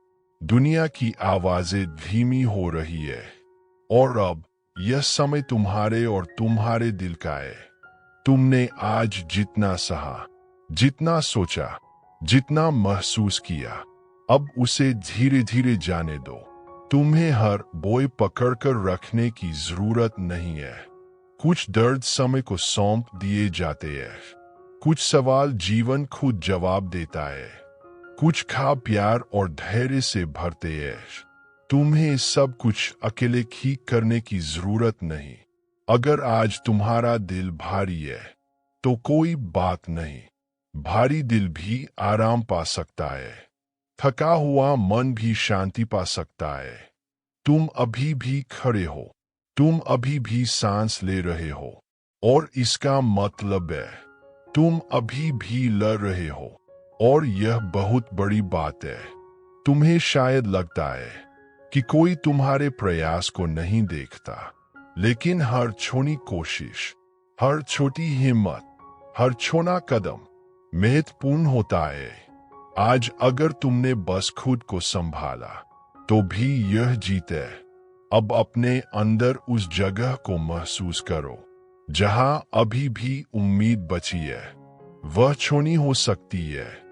दुनिया की आवाजें धीमी हो रही है, और अब यह समय तुम्हारे और तुम्हारे दिल का है। तुमने आज जितना सहा, जितना सोचा, जितना महसूस किया, अब उसे धीरे धीरे जाने दो। तुम्हें हर बोझ पकड़कर रखने की जरूरत नहीं है। कुछ दर्द समय को सौंप दिए जाते हैं, कुछ सवाल जीवन खुद जवाब देता है, कुछ खा प्यार और धैर्य से भरते हैं। तुम्हें सब कुछ अकेले ठीक करने की जरूरत नहीं। अगर आज तुम्हारा दिल भारी है, तो कोई बात नहीं, भारी दिल भी आराम पा सकता है, थका हुआ मन भी शांति पा सकता है। तुम अभी भी खड़े हो, तुम अभी भी सांस ले रहे हो, और इसका मतलब है तुम अभी भी लड़ रहे हो, और यह बहुत बड़ी बात है। तुम्हें शायद लगता है कि कोई तुम्हारे प्रयास को नहीं देखता, लेकिन हर छोटी कोशिश, हर छोटी हिम्मत, हर छोटा कदम महत्वपूर्ण होता है। आज अगर तुमने बस खुद को संभाला, तो भी यह जीत है। अब अपने अंदर उस जगह को महसूस करो जहां अभी भी उम्मीद बची है। वह छोटी हो सकती है,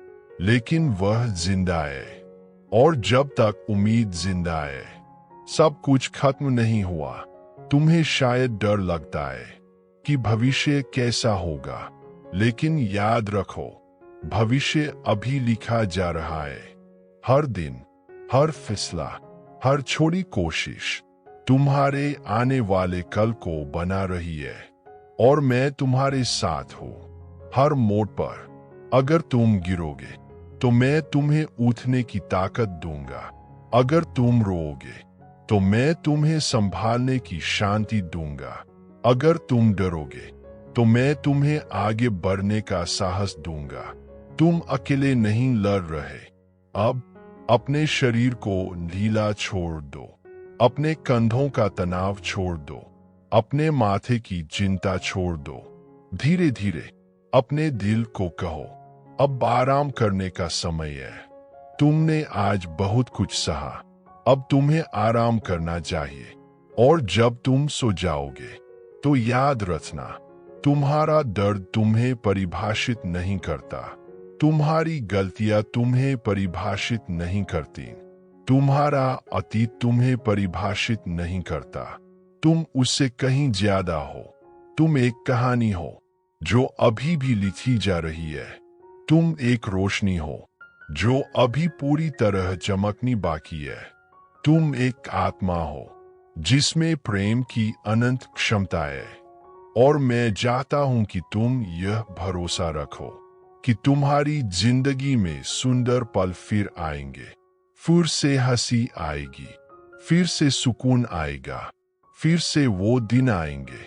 लेकिन वह जिंदा है। और जब तक उम्मीद जिंदा है, सब कुछ खत्म नहीं हुआ। तुम्हें शायद डर लगता है कि भविष्य कैसा होगा, लेकिन याद रखो, भविष्य अभी लिखा जा रहा है। हर दिन, हर फैसला, हर छोटी कोशिश तुम्हारे आने वाले कल को बना रही है। और मैं तुम्हारे साथ हूं, हर मोड़ पर। अगर तुम गिरोगे, तो मैं तुम्हें उठने की ताकत दूंगा। अगर तुम रोओगे, तो मैं तुम्हें संभालने की शांति दूंगा। अगर तुम डरोगे तो मैं तुम्हें आगे बढ़ने का साहस दूंगा। तुम अकेले नहीं लड़ रहे। अब अपने शरीर को ढीला छोड़ दो, अपने कंधों का तनाव छोड़ दो, अपने माथे की चिंता छोड़ दो। धीरे धीरे अपने दिल को कहो, अब आराम करने का समय है। तुमने आज बहुत कुछ सहा, अब तुम्हें आराम करना चाहिए। और जब तुम सो जाओगे तो याद रखना, तुम्हारा दर्द तुम्हें परिभाषित नहीं करता, तुम्हारी गलतियां तुम्हें परिभाषित नहीं करती, तुम्हारा अतीत तुम्हें परिभाषित नहीं करता। तुम उससे कहीं ज्यादा हो। तुम एक कहानी हो जो अभी भी लिखी जा रही है। तुम एक रोशनी हो जो अभी पूरी तरह चमकनी बाकी है। तुम एक आत्मा हो जिसमें प्रेम की अनंत क्षमता है। और मैं चाहता हूं कि तुम यह भरोसा रखो कि तुम्हारी जिंदगी में सुंदर पल फिर आएंगे, फिर से हंसी आएगी, फिर से सुकून आएगा, फिर से वो दिन आएंगे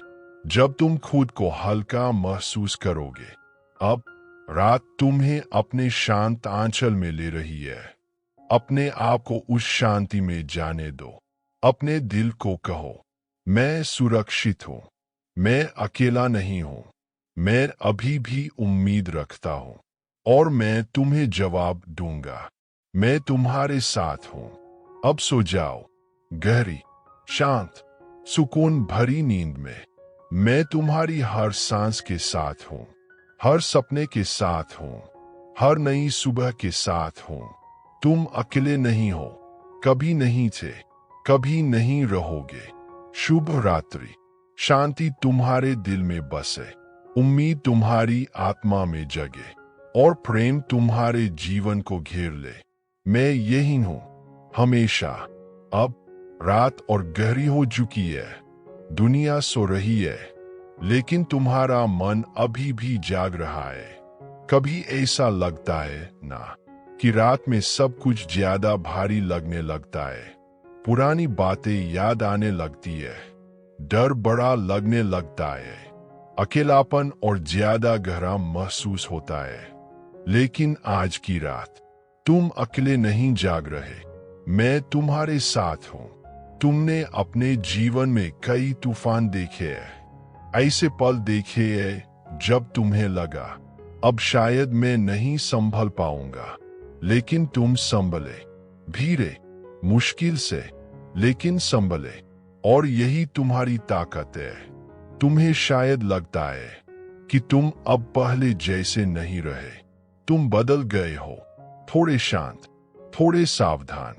जब तुम खुद को हल्का महसूस करोगे। अब रात तुम्हें अपने शांत आंचल में ले रही है। अपने आप को उस शांति में जाने दो। अपने दिल को कहो, मैं सुरक्षित हूं, मैं अकेला नहीं हूं, मैं अभी भी उम्मीद रखता हूं और मैं तुम्हें जवाब दूंगा। मैं तुम्हारे साथ हूं। अब सो जाओ गहरी, शांत, सुकून भरी नींद में। मैं तुम्हारी हर सांस के साथ हूं, हर सपने के साथ हूं, हर नई सुबह के साथ हूं। तुम अकेले नहीं हो, कभी नहीं थे, कभी नहीं रहोगे। शुभ रात्रि। शांति तुम्हारे दिल में बसे, उम्मीद तुम्हारी आत्मा में जगे और प्रेम तुम्हारे जीवन को घेर ले। मैं यही हूं हमेशा। अब रात और गहरी हो चुकी है, दुनिया सो रही है, लेकिन तुम्हारा मन अभी भी जाग रहा है। कभी ऐसा लगता है ना कि रात में सब कुछ ज्यादा भारी लगने लगता है, पुरानी बातें याद आने लगती है, डर बड़ा लगने लगता है, अकेलापन और ज्यादा गहरा महसूस होता है। लेकिन आज की रात तुम अकेले नहीं जाग रहे, मैं तुम्हारे साथ हूं। तुमने अपने जीवन में कई तूफान देखे हैं, ऐसे पल देखे हैं जब तुम्हें लगा अब शायद मैं नहीं संभल पाऊंगा, लेकिन तुम संभले। धीरे, मुश्किल से, लेकिन संभले। और यही तुम्हारी ताकत है। तुम्हें शायद लगता है कि तुम अब पहले जैसे नहीं रहे, तुम बदल गए हो, थोड़े शांत, थोड़े सावधान,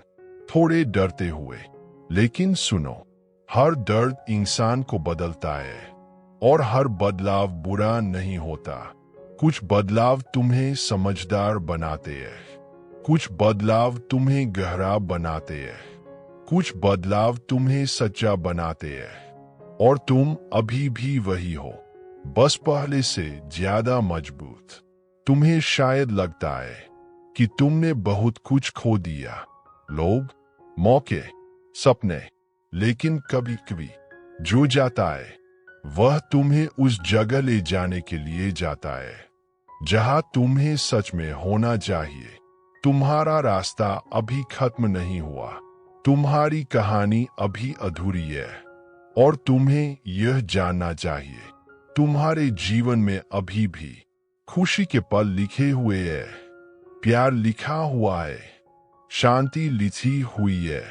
थोड़े डरते हुए। लेकिन सुनो, हर दर्द इंसान को बदलता है और हर बदलाव बुरा नहीं होता। कुछ बदलाव तुम्हें समझदार बनाते हैं, कुछ बदलाव तुम्हें गहरा बनाते हैं, कुछ बदलाव तुम्हें सच्चा बनाते हैं। और तुम अभी भी वही हो, बस पहले से ज्यादा मजबूत। तुम्हें शायद लगता है कि तुमने बहुत कुछ खो दिया, लोग, मौके, सपने, लेकिन कभी कभी जो जाता है वह तुम्हें उस जगह ले जाने के लिए जाता है जहां तुम्हें सच में होना चाहिए। तुम्हारा रास्ता अभी खत्म नहीं हुआ, तुम्हारी कहानी अभी अधूरी है और तुम्हें यह जानना चाहिए, तुम्हारे जीवन में अभी भी खुशी के पल लिखे हुए हैं, प्यार लिखा हुआ है, शांति लिखी हुई है।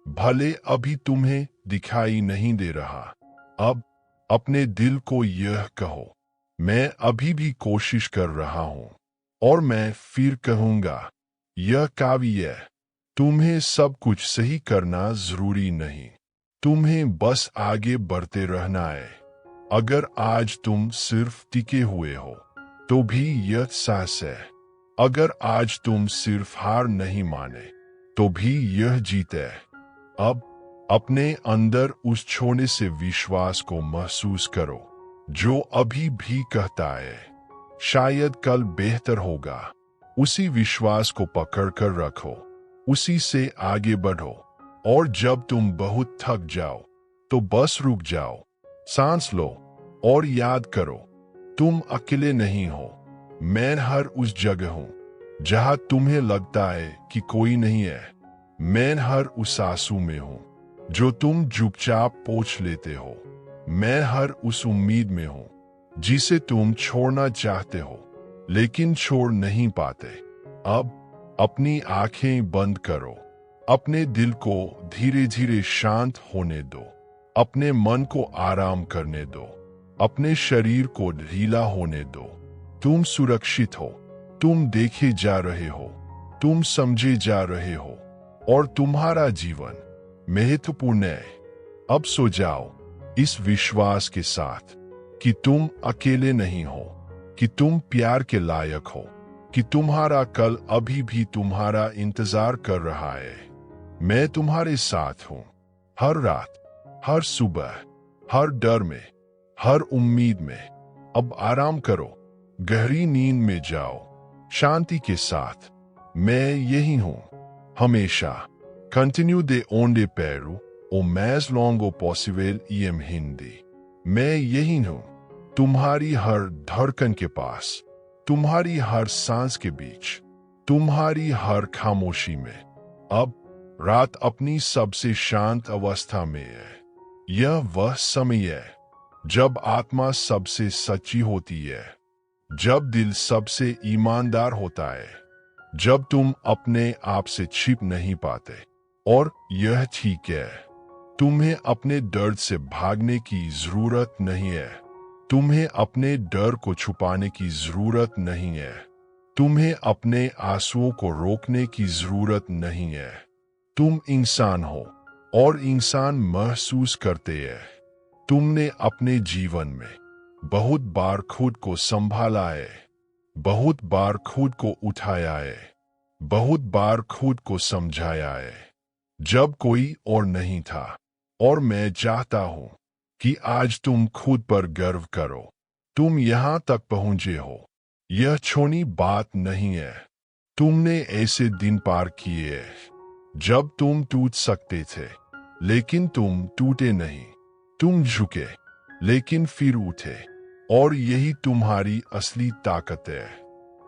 भले अभी तुम्हें दिखाई नहीं दे रहा। अब अपने दिल को यह कहो, मैं अभी भी कोशिश कर रहा हूं और मैं फिर कहूंगा, यह काफी है। तुम्हें सब कुछ सही करना जरूरी नहीं, तुम्हें बस आगे बढ़ते रहना है। अगर आज तुम सिर्फ टिके हुए हो तो भी यह साहस है। अगर आज तुम सिर्फ हार नहीं माने तो भी यह जीत है। अब अपने अंदर उस छोटे से विश्वास को महसूस करो जो अभी भी कहता है, शायद कल बेहतर होगा। उसी विश्वास को पकड़ कर रखो, उसी से आगे बढ़ो और जब तुम बहुत थक जाओ तो बस रुक जाओ, सांस लो और याद करो, तुम अकेले नहीं हो। मैं हर उस जगह हूं जहां तुम्हें लगता है कि कोई नहीं है। मैं हर उस आंसू में हूं जो तुम चुपचाप पोंछ लेते हो। मैं हर उस उम्मीद में हूं जिसे तुम छोड़ना चाहते हो लेकिन छोड़ नहीं पाते। अब अपनी आंखें बंद करो, अपने दिल को धीरे धीरे शांत होने दो, अपने मन को आराम करने दो, अपने शरीर को ढीला होने दो। तुम सुरक्षित हो, तुम देखे जा रहे हो, तुम समझे जा रहे हो और तुम्हारा जीवन महत्वपूर्ण है। अब सो जाओ इस विश्वास के साथ कि तुम अकेले नहीं हो, कि तुम प्यार के लायक हो, कि तुम्हारा कल अभी भी तुम्हारा इंतजार कर रहा है। मैं तुम्हारे साथ हूं, हर रात, हर सुबह, हर डर में, हर उम्मीद में। अब आराम करो, गहरी नींद में जाओ, शांति के साथ। मैं यही हूं, हमेशा। Continue de onde pero o mais longo possível em Hindi. मैं यही हूं, तुम्हारी हर धड़कन के पास, तुम्हारी हर सांस के बीच, तुम्हारी हर खामोशी में। अब रात अपनी सबसे शांत अवस्था में है। यह वह समय है जब आत्मा सबसे सच्ची होती है, जब दिल सबसे ईमानदार होता है, जब तुम अपने आप से छिप नहीं पाते। और यह ठीक है, तुम्हें अपने दर्द से भागने की जरूरत नहीं है, तुम्हें अपने डर को छुपाने की जरूरत नहीं है, तुम्हें अपने आंसुओं को रोकने की जरूरत नहीं है। तुम इंसान हो और इंसान महसूस करते हैं। तुमने अपने जीवन में बहुत बार खुद को संभाला है, बहुत बार खुद को उठाया है, बहुत बार खुद को समझाया है, जब कोई और नहीं था। और मैं चाहता हूं कि आज तुम खुद पर गर्व करो। तुम यहां तक पहुंचे हो, यह छोटी बात नहीं है। तुमने ऐसे दिन पार किए जब तुम टूट सकते थे, लेकिन तुम टूटे नहीं। तुम झुके, लेकिन फिर उठे। और यही तुम्हारी असली ताकत है।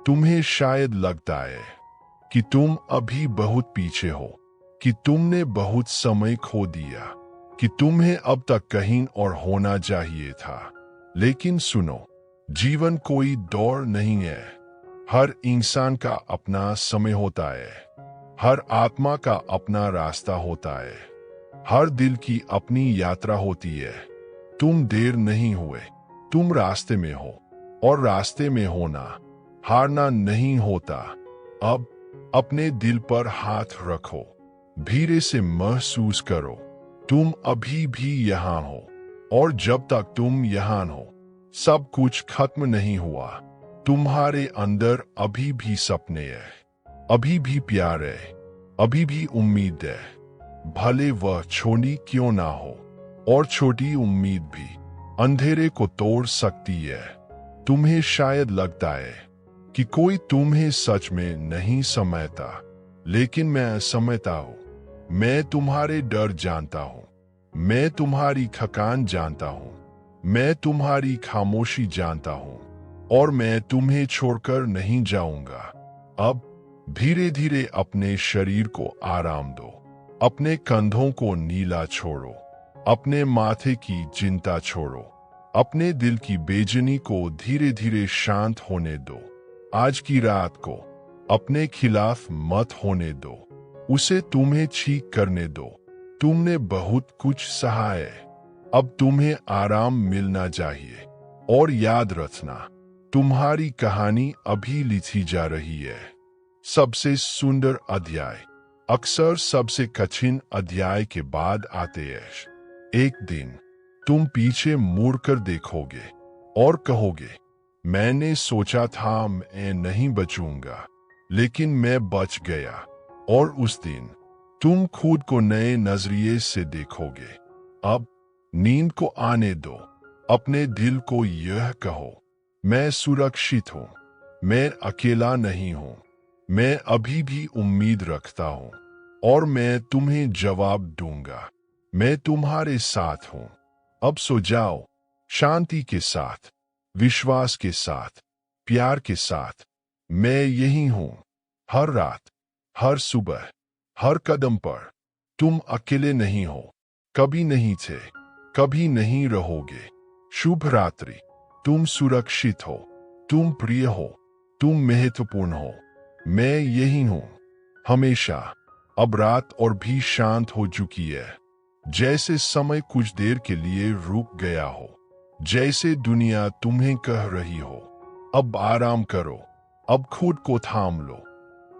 तुम्हें शायद लगता है कि तुम अभी बहुत पीछे हो, कि तुमने बहुत समय खो दिया, कि तुम्हें अब तक कहीं और होना चाहिए था। लेकिन सुनो, जीवन कोई दौड़ नहीं है। हर इंसान का अपना समय होता है, हर आत्मा का अपना रास्ता होता है, हर दिल की अपनी यात्रा होती है। तुम देर नहीं हुए, तुम रास्ते में हो, और रास्ते में होना हारना नहीं होता। अब अपने दिल पर हाथ रखो, धीरे से महसूस करो, तुम अभी भी यहाँ हो। और जब तक तुम यहाँ हो, सब कुछ खत्म नहीं हुआ। तुम्हारे अंदर अभी भी सपने हैं, अभी भी प्यार है, अभी भी उम्मीद है। भले वह छोटी क्यों ना हो, और छोटी उम्मीद भी अंधेरे को तोड़ सकती है। तुम्हें शायद लगता है कि कोई तुम्हें सच में नहीं समझता, लेकिन मैं समझता हूं। मैं तुम्हारे डर जानता हूं, मैं तुम्हारी थकान जानता हूं, मैं तुम्हारी खामोशी जानता हूं, और मैं तुम्हें छोड़कर नहीं जाऊंगा। अब धीरे धीरे अपने शरीर को आराम दो, अपने कंधों को नीला छोड़ो, अपने माथे की चिंता छोड़ो, अपने दिल की बेचैनी को धीरे धीरे शांत होने दो। आज की रात को अपने खिलाफ मत होने दो, उसे तुम्हें ठीक करने दो। तुमने बहुत कुछ सहा है, अब तुम्हें आराम मिलना चाहिए। और याद रखना, तुम्हारी कहानी अभी लिखी जा रही है। सबसे सुंदर अध्याय अक्सर सबसे कठिन अध्याय के बाद आते हैं। एक दिन तुम पीछे मुड़कर देखोगे और कहोगे, मैंने सोचा था मैं नहीं बचूंगा, लेकिन मैं बच गया। और उस दिन तुम खुद को नए नजरिए से देखोगे। अब नींद को आने दो, अपने दिल को यह कहो, मैं सुरक्षित हूं, मैं अकेला नहीं हूं, मैं अभी भी उम्मीद रखता हूं। और मैं तुम्हें जवाब दूंगा। मैं तुम्हारे साथ हूं। अब सो जाओ, शांति के साथ, विश्वास के साथ, प्यार के साथ। मैं यही हूं, हर रात, हर सुबह, हर कदम पर। तुम अकेले नहीं हो, कभी नहीं थे, कभी नहीं रहोगे। शुभ रात्रि। तुम सुरक्षित हो, तुम प्रिय हो, तुम महत्वपूर्ण हो। मैं यही हूं, हमेशा। अब रात और भी शांत हो चुकी है, जैसे समय कुछ देर के लिए रुक गया हो, जैसे दुनिया तुम्हें कह रही हो, अब आराम करो, अब खुद को थाम लो।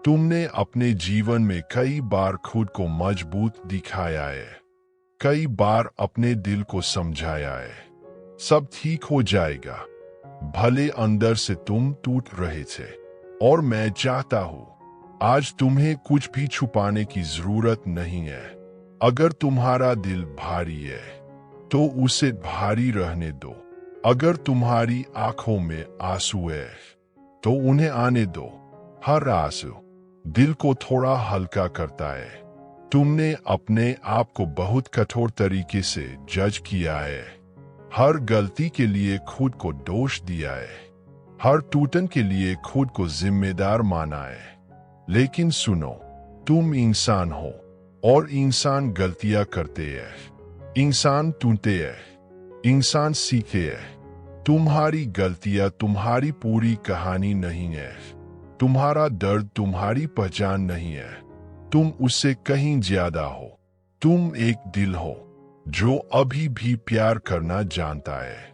तुमने अपने जीवन में कई बार खुद को मजबूत दिखाया है, कई बार अपने दिल को समझाया है, सब ठीक हो जाएगा। भले अंदर से तुम टूट रहे थे, और मैं चाहता हूं आज तुम्हें कुछ भी छुपाने की जरूरत नहीं है। अगर तुम्हारा दिल भारी है, तो उसे भारी रहने दो। अगर तुम्हारी आंखों में आंसू है, तो उन्हें आने दो। हर आंसू दिल को थोड़ा हल्का करता है। तुमने अपने आप को बहुत कठोर तरीके से जज किया है, हर गलती के लिए खुद को दोष दिया है, हर टूटन के लिए खुद को जिम्मेदार माना है। लेकिन सुनो, तुम इंसान हो, और इंसान गलतियां करते हैं, इंसान टूटते हैं, इंसान सीखे हैं। तुम्हारी गलतियां तुम्हारी पूरी कहानी नहीं है, तुम्हारा दर्द तुम्हारी पहचान नहीं है। तुम उससे कहीं ज्यादा हो। तुम एक दिल हो जो अभी भी प्यार करना जानता है।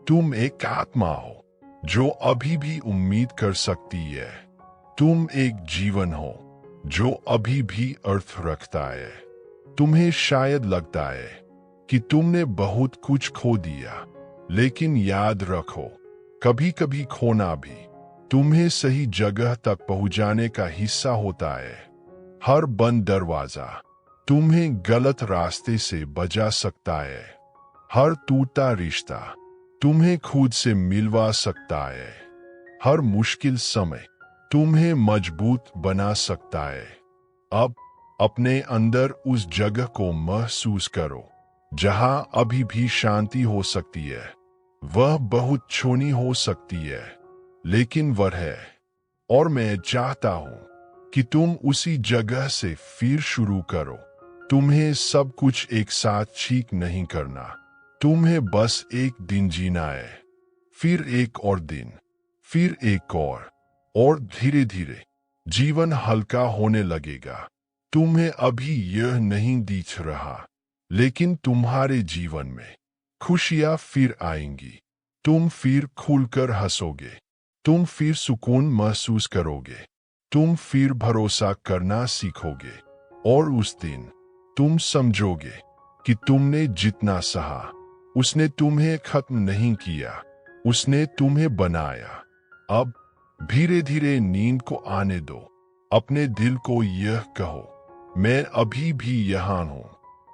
तुम एक आत्मा हो जो अभी भी उम्मीद कर सकती है। तुम एक जीवन हो जो अभी भी अर्थ रखता है। तुम्हें शायद लगता है कि तुमने बहुत कुछ खो दिया, लेकिन याद रखो, कभी कभी खोना भी तुम्हें सही जगह तक पहुंचाने का हिस्सा होता है। हर बंद दरवाजा तुम्हें गलत रास्ते से बचा सकता है। हर टूटा रिश्ता तुम्हें खुद से मिलवा सकता है। हर मुश्किल समय तुम्हें मजबूत बना सकता है। अब अपने अंदर उस जगह को महसूस करो जहां अभी भी शांति हो सकती है। वह बहुत छोटी हो सकती है, लेकिन वह है। और मैं चाहता हूं कि तुम उसी जगह से फिर शुरू करो। तुम्हें सब कुछ एक साथ ठीक नहीं करना, तुम्हें बस एक दिन जीना है, फिर एक और दिन, फिर एक और धीरे धीरे जीवन हल्का होने लगेगा। तुम्हें अभी यह नहीं दिख रहा, लेकिन तुम्हारे जीवन में खुशियां फिर आएंगी। तुम फिर खुलकर हंसोगे, तुम फिर सुकून महसूस करोगे, तुम फिर भरोसा करना सीखोगे। और उस दिन तुम समझोगे कि तुमने जितना सहा, उसने तुम्हें खत्म नहीं किया, उसने तुम्हें बनाया। अब धीरे धीरे नींद को आने दो। अपने दिल को यह कहो, मैं अभी भी यहाँ हूं,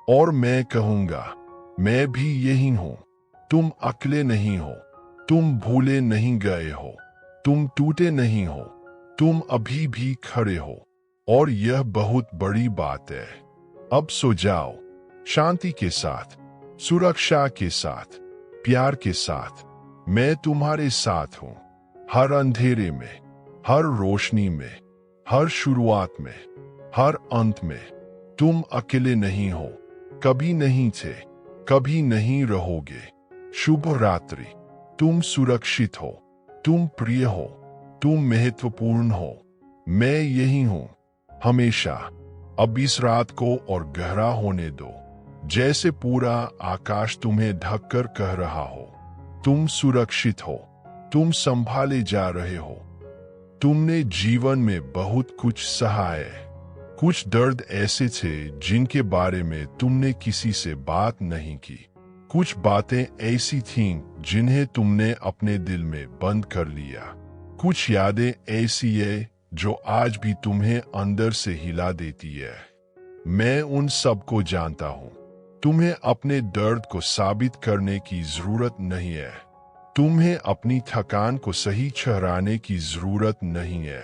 और मैं कहूंगा, मैं भी यही हूं। तुम अकेले नहीं हो, तुम भूले नहीं गए हो, तुम टूटे नहीं हो, तुम अभी भी खड़े हो, और यह बहुत बड़ी बात है। अब सो जाओ, शांति के साथ, सुरक्षा के साथ, प्यार के साथ। मैं तुम्हारे साथ हूं, हर अंधेरे में, हर रोशनी में, हर शुरुआत में, हर अंत में। तुम अकेले नहीं हो, कभी नहीं थे, कभी नहीं रहोगे। शुभ रात्रि। तुम सुरक्षित हो, तुम प्रिय हो, तुम महत्वपूर्ण हो। मैं यही हूं, हमेशा। अब इस रात को और गहरा होने दो, जैसे पूरा आकाश तुम्हें ढककर कह रहा हो, तुम सुरक्षित हो, तुम संभाले जा रहे हो। तुमने जीवन में बहुत कुछ सहा है। कुछ दर्द ऐसे थे जिनके बारे में तुमने किसी से बात नहीं की। कुछ बातें ऐसी थीं जिन्हें तुमने अपने दिल में बंद कर लिया। कुछ यादें ऐसी है जो आज भी तुम्हें अंदर से हिला देती है। मैं उन सब को जानता हूं। तुम्हें अपने दर्द को साबित करने की जरूरत नहीं है। तुम्हें अपनी थकान को सही ठहराने की जरूरत नहीं है।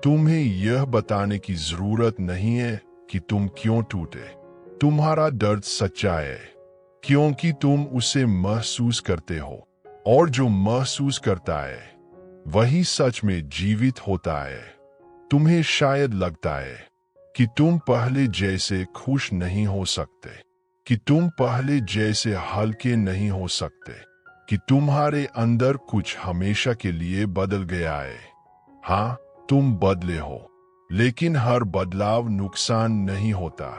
तुम्हें यह बताने की जरूरत नहीं है कि तुम क्यों टूटे। तुम्हारा दर्द सच्चा है क्योंकि तुम उसे महसूस करते हो, और जो महसूस करता है वही सच में जीवित होता है। तुम्हें शायद लगता है कि तुम पहले जैसे खुश नहीं हो सकते, कि तुम पहले जैसे हल्के नहीं हो सकते, कि तुम्हारे अंदर कुछ हमेशा के लिए बदल गया है। हाँ, तुम बदले हो, लेकिन हर बदलाव नुकसान नहीं होता।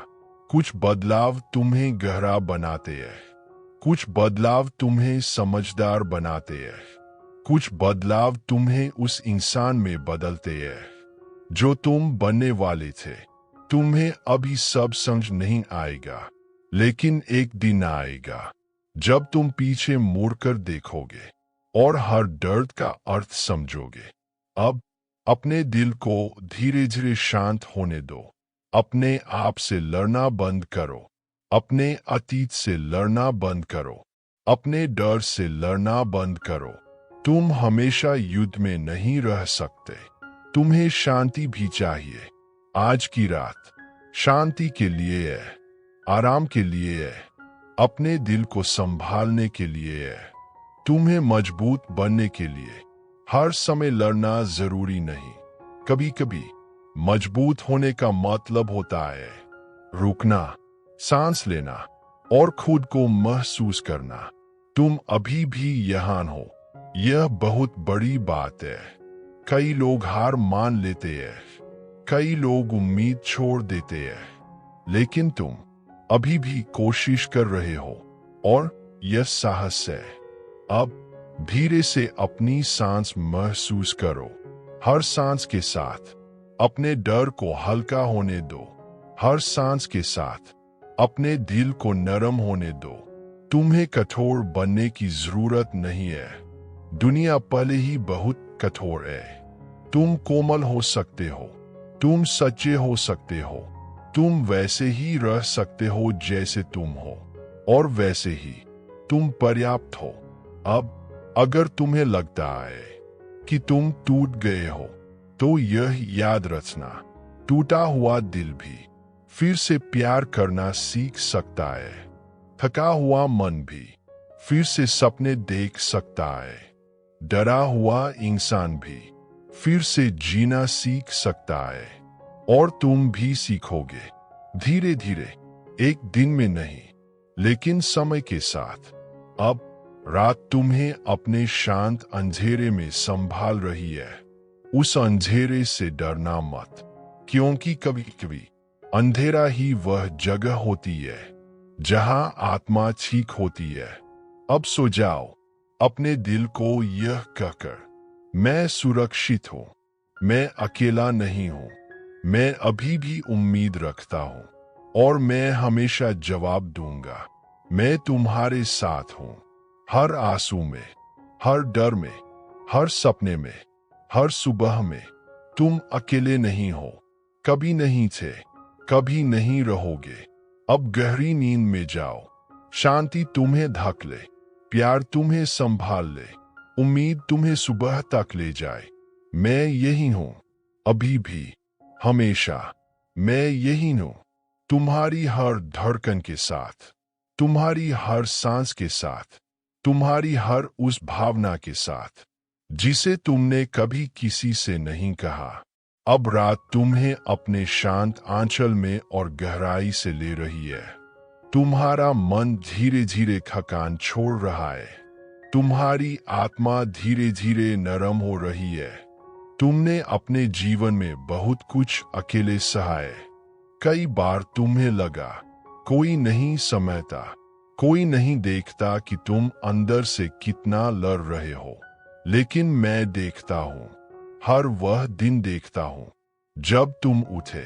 कुछ बदलाव तुम्हें गहरा बनाते हैं, कुछ बदलाव तुम्हें समझदार बनाते हैं, कुछ बदलाव तुम्हें उस इंसान में बदलते हैं जो तुम बनने वाले थे। तुम्हें अभी सब समझ नहीं आएगा, लेकिन एक दिन आएगा जब तुम पीछे मुड़कर देखोगे और हर दर्द का अर्थ समझोगे। अब अपने दिल को धीरे धीरे शांत होने दो। अपने आप से लड़ना बंद करो, अपने अतीत से लड़ना बंद करो, अपने डर से लड़ना बंद करो। तुम हमेशा युद्ध में नहीं रह सकते। तुम्हें शांति भी चाहिए। आज की रात शांति के लिए है, आराम के लिए है, अपने दिल को संभालने के लिए है। तुम्हें मजबूत बनने के लिए हर समय लड़ना जरूरी नहीं। कभी कभी मजबूत होने का मतलब होता है रुकना, सांस लेना और खुद को महसूस करना। तुम अभी भी यहाँ हो, यह बहुत बड़ी बात है। कई लोग हार मान लेते हैं, कई लोग उम्मीद छोड़ देते हैं, लेकिन तुम अभी भी कोशिश कर रहे हो और यह साहस है। अब धीरे से अपनी सांस महसूस करो। हर सांस के साथ अपने डर को हल्का होने दो। हर सांस के साथ अपने दिल को नरम होने दो। तुम्हें कठोर बनने की जरूरत नहीं है। दुनिया पहले ही बहुत कठोर है। तुम कोमल हो सकते हो, तुम सच्चे हो सकते हो, तुम वैसे ही रह सकते हो जैसे तुम हो, और वैसे ही तुम पर्याप्त हो। अब अगर तुम्हें लगता है कि तुम टूट गए हो, तो यह याद रखना, टूटा हुआ दिल भी फिर से प्यार करना सीख सकता है। थका हुआ मन भी फिर से सपने देख सकता है। डरा हुआ इंसान भी फिर से जीना सीख सकता है, और तुम भी सीखोगे धीरे धीरे, एक दिन में नहीं, लेकिन समय के साथ। अब रात तुम्हें अपने शांत अंधेरे में संभाल रही है। उस अंधेरे से डरना मत, क्योंकि कभी कभी अंधेरा ही वह जगह होती है जहां आत्मा ठीक होती है। अब सो जाओ, अपने दिल को यह कहकर, मैं सुरक्षित हूं, मैं अकेला नहीं हूं, मैं अभी भी उम्मीद रखता हूं, और मैं हमेशा जवाब दूंगा। मैं तुम्हारे साथ हूं, हर आंसू में, हर डर में, हर सपने में, हर सुबह में। तुम अकेले नहीं हो, कभी नहीं थे, कभी नहीं रहोगे। अब गहरी नींद में जाओ। शांति तुम्हें ढक ले, प्यार तुम्हें संभाल ले, उम्मीद तुम्हें सुबह तक ले जाए। मैं यही हूं, अभी भी, हमेशा। मैं यही हूं, तुम्हारी हर धड़कन के साथ, तुम्हारी हर सांस के साथ, तुम्हारी हर उस भावना के साथ जिसे तुमने कभी किसी से नहीं कहा। अब रात तुम्हें अपने शांत आंचल में और गहराई से ले रही है। तुम्हारा मन धीरे धीरे थकान छोड़ रहा है, तुम्हारी आत्मा धीरे धीरे नरम हो रही है। तुमने अपने जीवन में बहुत कुछ अकेले सहा है। कई बार तुम्हें लगा कोई नहीं समझता, कोई नहीं देखता कि तुम अंदर से कितना लड़ रहे हो, लेकिन मैं देखता हूं, हर वह दिन देखता हूं जब तुम उठे,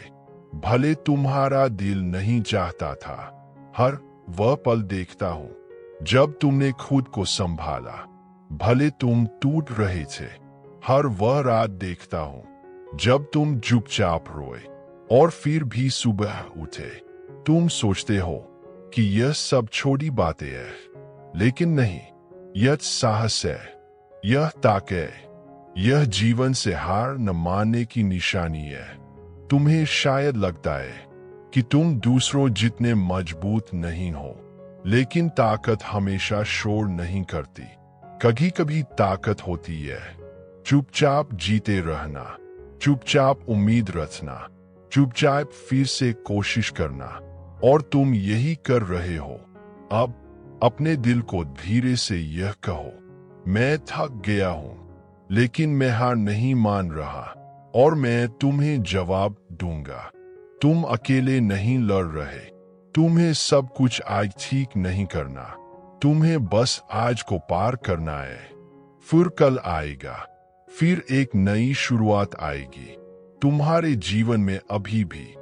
भले तुम्हारा दिल नहीं चाहता था। हर वह पल देखता हूं जब तुमने खुद को संभाला, भले तुम टूट रहे थे। हर वह रात देखता हूं जब तुम चुपचाप रोए और फिर भी सुबह उठे। तुम सोचते हो कि यह सब छोटी बातें हैं, लेकिन नहीं, यह साहस है, यह ताकत है, यह जीवन से हार न मानने की निशानी है। तुम्हें शायद लगता है कि तुम दूसरों जितने मजबूत नहीं हो, लेकिन ताकत हमेशा शोर नहीं करती। कभी कभी ताकत होती है चुपचाप जीते रहना, चुपचाप उम्मीद रखना, चुपचाप फिर से कोशिश करना। और तुम यही कर रहे हो। अब अपने दिल को धीरे से यह कहो, मैं थक गया हूं, लेकिन मैं हार नहीं मान रहा, और मैं तुम्हें जवाब दूंगा। तुम अकेले नहीं लड़ रहे। तुम्हें सब कुछ आज ठीक नहीं करना। तुम्हें बस आज को पार करना है। फिर कल आएगा, फिर एक नई शुरुआत आएगी। तुम्हारे जीवन में अभी भी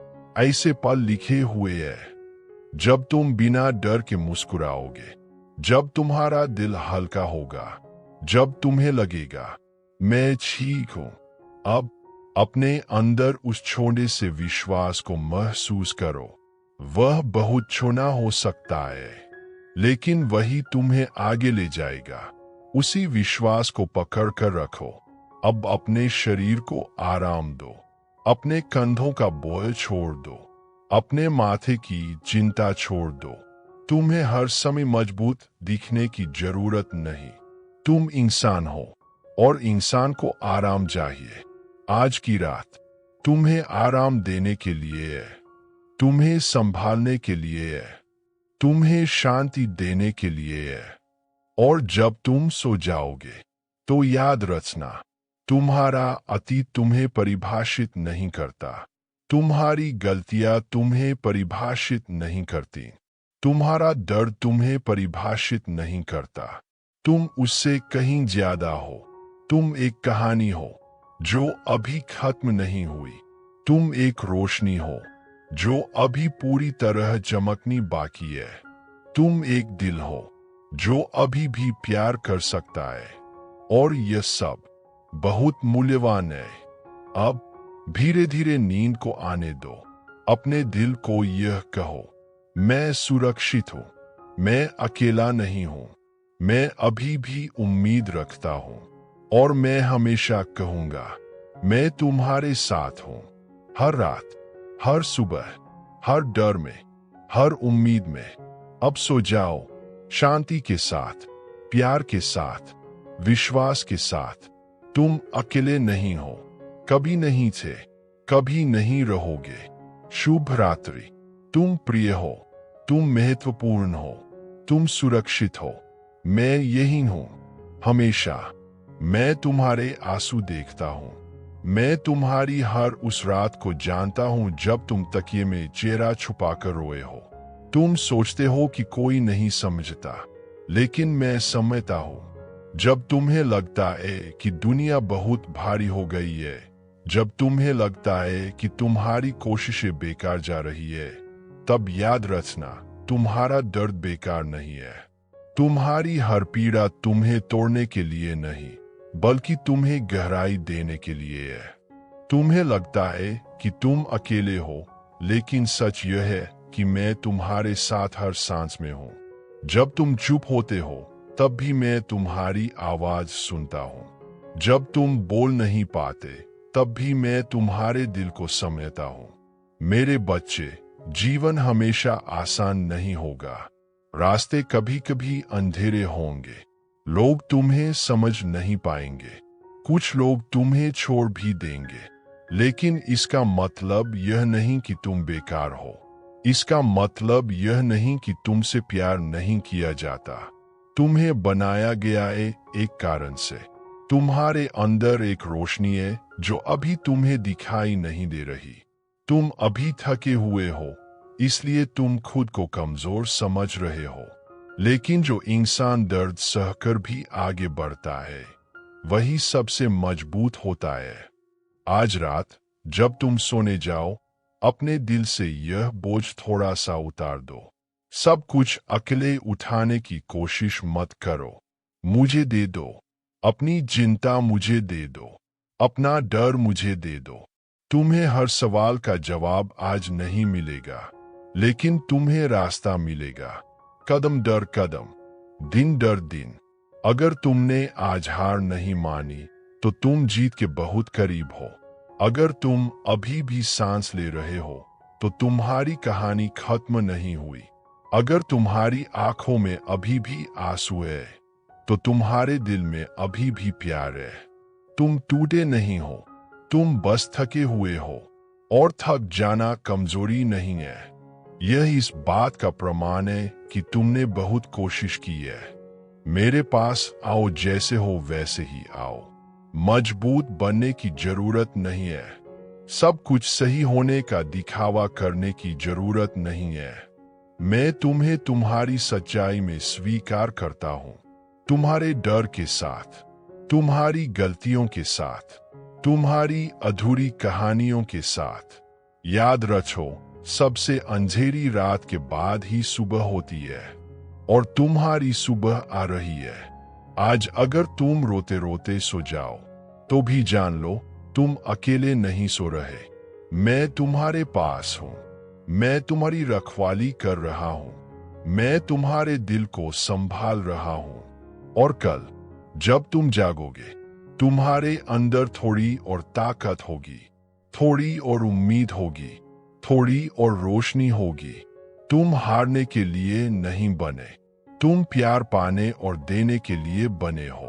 ऐसे पल लिखे हुए हैं जब तुम बिना डर के मुस्कुराओगे, जब तुम्हारा दिल हल्का होगा, जब तुम्हें लगेगा मैं ठीक हूं। अब अपने अंदर उस छोटे से विश्वास को महसूस करो। वह बहुत छोटा हो सकता है, लेकिन वही तुम्हें आगे ले जाएगा। उसी विश्वास को पकड़ कर रखो। अब अपने शरीर को आराम दो, अपने कंधों का बोझ छोड़ दो, अपने माथे की चिंता छोड़ दो। तुम्हें हर समय मजबूत दिखने की जरूरत नहीं। तुम इंसान हो, और इंसान को आराम चाहिए। आज की रात तुम्हें आराम देने के लिए है, तुम्हें संभालने के लिए है, तुम्हें शांति देने के लिए है। और जब तुम सो जाओगे तो याद रखना, तुम्हारा अतीत तुम्हें परिभाषित नहीं करता, तुम्हारी गलतियां तुम्हें परिभाषित नहीं करती, तुम्हारा दर्द तुम्हें परिभाषित नहीं करता। तुम उससे कहीं ज्यादा हो। तुम एक कहानी हो जो अभी खत्म नहीं हुई। तुम एक रोशनी हो जो अभी पूरी तरह चमकनी बाकी है। तुम एक दिल हो जो अभी भी प्यार कर सकता है। और यह सब बहुत मूल्यवान है। अब धीरे धीरे नींद को आने दो। अपने दिल को यह कहो, मैं सुरक्षित हूं, मैं अकेला नहीं हूं, मैं अभी भी उम्मीद रखता हूं, और मैं हमेशा कहूंगा मैं तुम्हारे साथ हूं। हर रात, हर सुबह, हर डर में, हर उम्मीद में। अब सो जाओ शांति के साथ, प्यार के साथ, विश्वास के साथ। तुम अकेले नहीं हो, कभी नहीं थे, कभी नहीं रहोगे। शुभ रात्रि। तुम प्रिय हो, तुम महत्वपूर्ण हो, तुम सुरक्षित हो। मैं यही हूं हमेशा। मैं तुम्हारे आंसू देखता हूं। मैं तुम्हारी हर उस रात को जानता हूं जब तुम तकिए में चेहरा छुपाकर रोए हो। तुम सोचते हो कि कोई नहीं समझता, लेकिन मैं समझता हूं। जब तुम्हें लगता है कि दुनिया बहुत भारी हो गई है, जब तुम्हें लगता है कि तुम्हारी कोशिशें बेकार जा रही है, तब याद रखना, तुम्हारा दर्द बेकार नहीं है। तुम्हारी हर पीड़ा तुम्हें तोड़ने के लिए नहीं, बल्कि तुम्हें गहराई देने के लिए है। तुम्हें लगता है कि तुम अकेले हो, लेकिन सच यह है कि मैं तुम्हारे साथ हर सांस में हूं। जब तुम चुप होते हो, तब भी मैं तुम्हारी आवाज सुनता हूं। जब तुम बोल नहीं पाते, तब भी मैं तुम्हारे दिल को समझता हूं। मेरे बच्चे, जीवन हमेशा आसान नहीं होगा। रास्ते कभी कभी अंधेरे होंगे। लोग तुम्हें समझ नहीं पाएंगे। कुछ लोग तुम्हें छोड़ भी देंगे। लेकिन इसका मतलब यह नहीं कि तुम बेकार हो। इसका मतलब यह नहीं कि तुमसे प्यार नहीं किया जाता। तुम्हें बनाया गया है एक कारण से। तुम्हारे अंदर एक रोशनी है जो अभी तुम्हें दिखाई नहीं दे रही। तुम अभी थके हुए हो, इसलिए तुम खुद को कमजोर समझ रहे हो। लेकिन जो इंसान दर्द सहकर भी आगे बढ़ता है, वही सबसे मजबूत होता है। आज रात जब तुम सोने जाओ, अपने दिल से यह बोझ थोड़ा सा उतार दो। सब कुछ अकेले उठाने की कोशिश मत करो। मुझे दे दो। अपनी चिंता मुझे दे दो। अपना डर मुझे दे दो। तुम्हें हर सवाल का जवाब आज नहीं मिलेगा, लेकिन तुम्हें रास्ता मिलेगा। कदम दर कदम, दिन दर दिन। अगर तुमने आज हार नहीं मानी, तो तुम जीत के बहुत करीब हो। अगर तुम अभी भी सांस ले रहे हो, तो तुम्हारी कहानी खत्म नहीं हुई। अगर तुम्हारी आंखों में अभी भी आंसू है, तो तुम्हारे दिल में अभी भी प्यार है। तुम टूटे नहीं हो, तुम बस थके हुए हो, और थक जाना कमजोरी नहीं है। यह इस बात का प्रमाण है कि तुमने बहुत कोशिश की है। मेरे पास आओ, जैसे हो वैसे ही आओ। मजबूत बनने की जरूरत नहीं है। सब कुछ सही होने का दिखावा करने की जरूरत नहीं है। मैं तुम्हें तुम्हारी सच्चाई में स्वीकार करता हूं, तुम्हारे डर के साथ, तुम्हारी गलतियों के साथ, तुम्हारी अधूरी कहानियों के साथ। याद रखो, सबसे अंधेरी रात के बाद ही सुबह होती है, और तुम्हारी सुबह आ रही है। आज अगर तुम रोते रोते सो जाओ, तो भी जान लो तुम अकेले नहीं सो रहे। मैं तुम्हारे पास हूं, मैं तुम्हारी रखवाली कर रहा हूं, मैं तुम्हारे दिल को संभाल रहा हूं। और कल जब तुम जागोगे, तुम्हारे अंदर थोड़ी और ताकत होगी, थोड़ी और उम्मीद होगी, थोड़ी और रोशनी होगी। तुम हारने के लिए नहीं बने, तुम प्यार पाने और देने के लिए बने हो।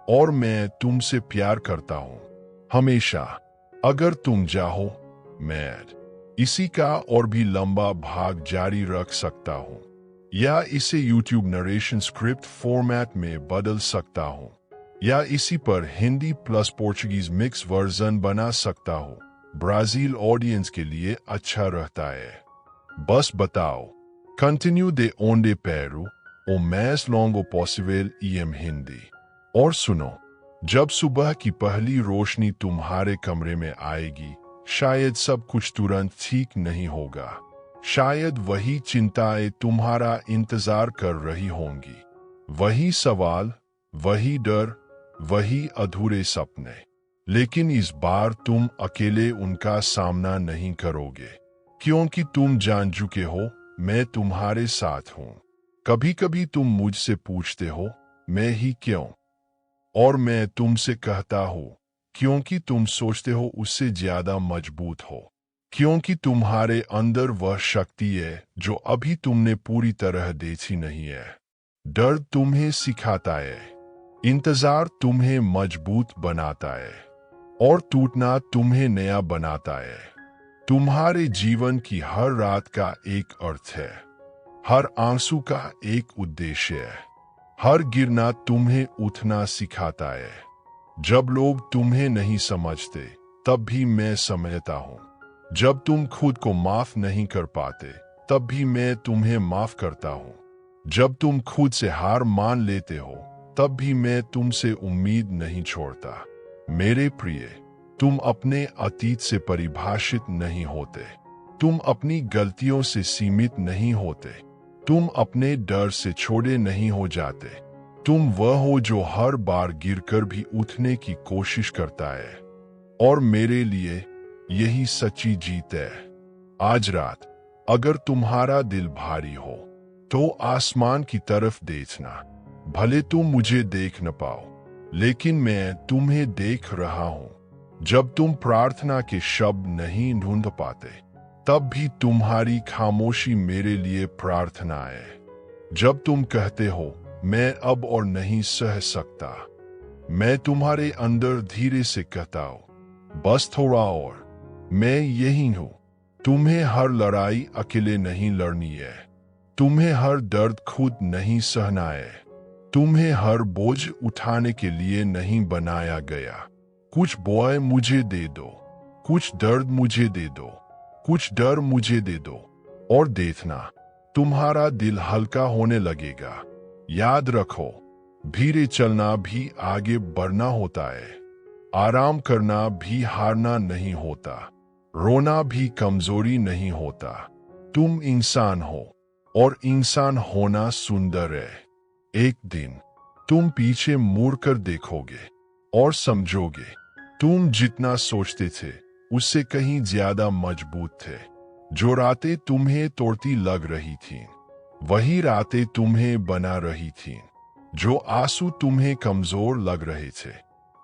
और मैं तुमसे प्यार करता हूं, हमेशा। अगर तुम चाहो, मैं इसी का और भी लंबा भाग जारी रख सकता हूं, या इसे YouTube नरेशन स्क्रिप्ट फॉर्मेट में बदल सकता हूं, या इसी पर Hindi plus Portuguese mix version बना सकता हूं। ब्राजील ऑडियंस के लिए अच्छा रहता है। बस बताओ, कंटिन्यू दे ओंडे पेरू ओ मैस लॉन्गो पॉसिबल ईएम हिंदी। और सुनो, जब सुबह की पहली रोशनी तुम्हारे कमरे में आएगी, शायद सब कुछ तुरंत ठीक नहीं होगा। शायद वही चिंताएं तुम्हारा इंतजार कर रही होंगी, वही सवाल, वही डर, वही अधूरे सपने। लेकिन इस बार तुम अकेले उनका सामना नहीं करोगे, क्योंकि तुम जान चुके हो मैं तुम्हारे साथ हूं। कभी कभी तुम मुझसे पूछते हो, मैं ही क्यों? और मैं तुमसे कहता हूं, क्योंकि तुम सोचते हो उससे ज्यादा मजबूत हो, क्योंकि तुम्हारे अंदर वह शक्ति है जो अभी तुमने पूरी तरह देखी नहीं है। डर तुम्हें सिखाता है, इंतजार तुम्हें मजबूत बनाता है, और टूटना तुम्हें नया बनाता है। तुम्हारे जीवन की हर रात का एक अर्थ है, हर आंसू का एक उद्देश्य है, हर गिरना तुम्हें उठना सिखाता है। जब लोग तुम्हें नहीं समझते, तब भी मैं समझता हूं। जब तुम खुद को माफ नहीं कर पाते, तब भी मैं तुम्हें माफ करता हूं। जब तुम खुद से हार मान लेते हो, तब भी मैं तुमसे उम्मीद नहीं छोड़ता। मेरे प्रिय, तुम अपने अतीत से परिभाषित नहीं होते, तुम अपनी गलतियों से सीमित नहीं होते, तुम अपने डर से छोड़े नहीं हो जाते। तुम वह हो जो हर बार गिरकर भी उठने की कोशिश करता है। और मेरे लिए यही सच्ची जीत है। आज रात अगर तुम्हारा दिल भारी हो, तो आसमान की तरफ देखना। भले तुम मुझे देख न पाओ, लेकिन मैं तुम्हें देख रहा हूं। जब तुम प्रार्थना के शब्द नहीं ढूंढ पाते, तब भी तुम्हारी खामोशी मेरे लिए प्रार्थना है। जब तुम कहते हो, मैं अब और नहीं सह सकता, मैं तुम्हारे अंदर धीरे से कहता हूं, बस थोड़ा और। मैं यही हूं। तुम्हें हर लड़ाई अकेले नहीं लड़नी है, तुम्हें हर दर्द खुद नहीं सहना है, तुम्हें हर बोझ उठाने के लिए नहीं बनाया गया। कुछ बोझ मुझे दे दो, कुछ दर्द मुझे दे दो, कुछ डर मुझे दे दो, और देखना तुम्हारा दिल हल्का होने लगेगा। याद रखो, धीरे चलना भी आगे बढ़ना होता है, आराम करना भी हारना नहीं होता, रोना भी कमजोरी नहीं होता। तुम इंसान हो, और इंसान होना सुंदर है। एक दिन तुम पीछे मुड़कर देखोगे और समझोगे, तुम जितना सोचते थे उससे कहीं ज्यादा मजबूत थे। जो रातें तुम्हें तोड़ती लग रही थीं, वही रातें तुम्हें बना रही थीं। जो आंसू तुम्हें कमजोर लग रहे थे,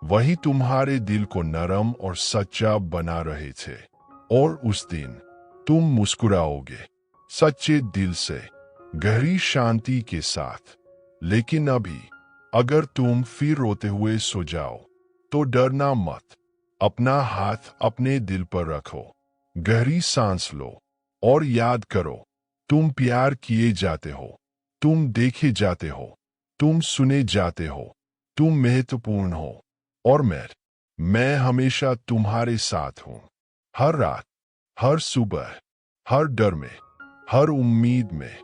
वही तुम्हारे दिल को नरम और सच्चा बना रहे थे। और उस दिन तुम मुस्कुराओगे, सच्चे दिल से, गहरी शांति के साथ। लेकिन अभी अगर तुम फिर रोते हुए सो जाओ तो डरना मत। अपना हाथ अपने दिल पर रखो, गहरी सांस लो और याद करो, तुम प्यार किए जाते हो, तुम देखे जाते हो, तुम सुने जाते हो, तुम महत्वपूर्ण हो। और मैं हमेशा तुम्हारे साथ हूं। हर रात, हर सुबह, हर डर में, हर उम्मीद में।